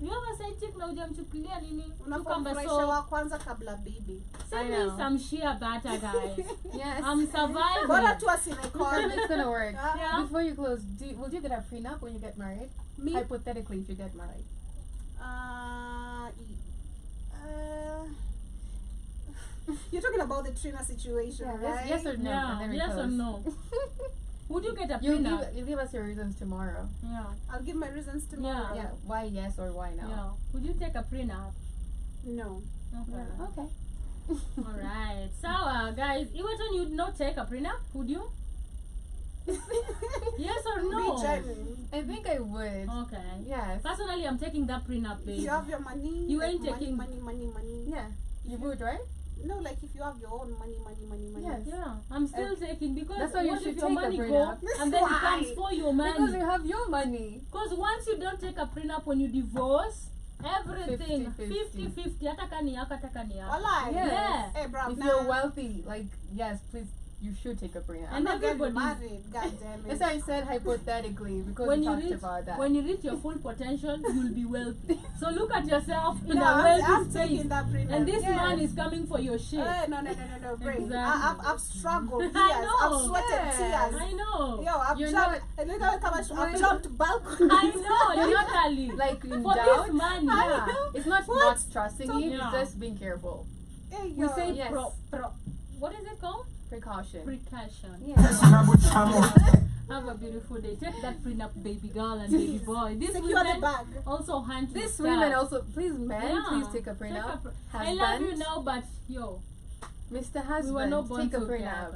Speaker 1: You have a side chick na hujamchukulia nini?
Speaker 2: Unafurahisha
Speaker 1: So
Speaker 2: wa kwanza kabla bibi.
Speaker 1: send
Speaker 3: I
Speaker 1: me
Speaker 3: know.
Speaker 1: some shea butter, guys.
Speaker 3: Yes.
Speaker 1: I'm surviving.
Speaker 2: Bora tu asinikone.
Speaker 3: It's gonna work.
Speaker 1: Yeah.
Speaker 3: Before you close, will you get a prenup when you get married?
Speaker 2: Me?
Speaker 3: Hypothetically, if you get married.
Speaker 2: You're talking about the Trina situation, right?
Speaker 3: Yes or no?
Speaker 1: Yeah,
Speaker 3: And then we
Speaker 1: yes or
Speaker 3: close.
Speaker 1: no? Would you get a
Speaker 3: You
Speaker 1: prenup?
Speaker 3: give us your reasons tomorrow.
Speaker 1: Yeah.
Speaker 2: I'll give my reasons tomorrow.
Speaker 3: Yeah, why yes or why no?
Speaker 1: Yeah. Would you take a prenup?
Speaker 2: No.
Speaker 1: Okay.
Speaker 3: Okay.
Speaker 1: Alright. So, guys, Iwaton, you'd not take a prenup? Would you? Yes or no?
Speaker 2: Be genuine.
Speaker 3: I think I would.
Speaker 1: Okay.
Speaker 3: Yes.
Speaker 1: Personally, I'm taking that prenup, babe.
Speaker 2: You have your money.
Speaker 1: You
Speaker 2: like
Speaker 1: ain't
Speaker 2: money,
Speaker 1: taking-
Speaker 2: money.
Speaker 3: Yeah. You would, right?
Speaker 2: No, like if you have your own money.
Speaker 3: Yes.
Speaker 1: Yeah, I'm still taking because
Speaker 3: That's why you
Speaker 1: what
Speaker 3: should
Speaker 1: if your
Speaker 3: take a
Speaker 1: money go
Speaker 3: prenup.
Speaker 1: and then it
Speaker 2: Why?
Speaker 1: comes for your
Speaker 3: Because
Speaker 1: money?
Speaker 3: you have your money.
Speaker 1: Because once you don't take a prenup when you divorce, everything
Speaker 3: 50-50.
Speaker 1: 50-50. Hata kani yako, hata kani yako.
Speaker 2: Walai.
Speaker 3: Yes.
Speaker 1: Yeah.
Speaker 2: Hey, bro,
Speaker 3: If
Speaker 2: nah.
Speaker 3: you're wealthy, like, yes, please, you should take a prenup.
Speaker 2: I'm
Speaker 1: And
Speaker 2: not getting
Speaker 1: everybody-
Speaker 2: married. God damn
Speaker 3: That's
Speaker 2: it.
Speaker 3: why I said hypothetically, because
Speaker 1: When
Speaker 3: we
Speaker 1: you
Speaker 3: talked
Speaker 1: reach
Speaker 3: about that.
Speaker 1: when you reach your full potential, you'll be wealthy. So look at yourself in
Speaker 2: No,
Speaker 1: a
Speaker 2: I'm
Speaker 1: wealthy
Speaker 2: taking
Speaker 1: space,
Speaker 2: that prenup.
Speaker 1: and this
Speaker 2: Yes.
Speaker 1: man is coming for your shit.
Speaker 2: No, Brain.
Speaker 1: Exactly.
Speaker 2: I've struggled years.
Speaker 1: I know.
Speaker 2: I've sweated
Speaker 3: Yes.
Speaker 2: tears.
Speaker 1: I know.
Speaker 2: Yo, I've
Speaker 3: You're
Speaker 2: jumped. I've jumped balconies.
Speaker 1: I know. Literally.
Speaker 3: Like, in
Speaker 1: for
Speaker 3: doubt,
Speaker 1: this money.
Speaker 3: yeah. It's not
Speaker 2: What?
Speaker 3: not trusting you,
Speaker 1: Yeah.
Speaker 3: it's just being careful.
Speaker 2: Hey,
Speaker 1: We
Speaker 2: yo.
Speaker 1: say
Speaker 3: Yes.
Speaker 1: what is it called?
Speaker 3: Precaution.
Speaker 1: Precaution.
Speaker 3: Yeah.
Speaker 1: Have a beautiful day. Take that prenup, baby girl and baby boy. These
Speaker 2: Secure the
Speaker 1: women
Speaker 2: bag.
Speaker 1: also hunt your
Speaker 3: These
Speaker 1: stuff.
Speaker 3: women also, please, men,
Speaker 1: Yeah.
Speaker 3: please take a prenup.
Speaker 1: I love you
Speaker 3: Husband,
Speaker 1: now, but yo,
Speaker 3: Mr.
Speaker 1: we were not
Speaker 3: Husband,
Speaker 1: born
Speaker 3: take a
Speaker 1: together.
Speaker 3: prenup.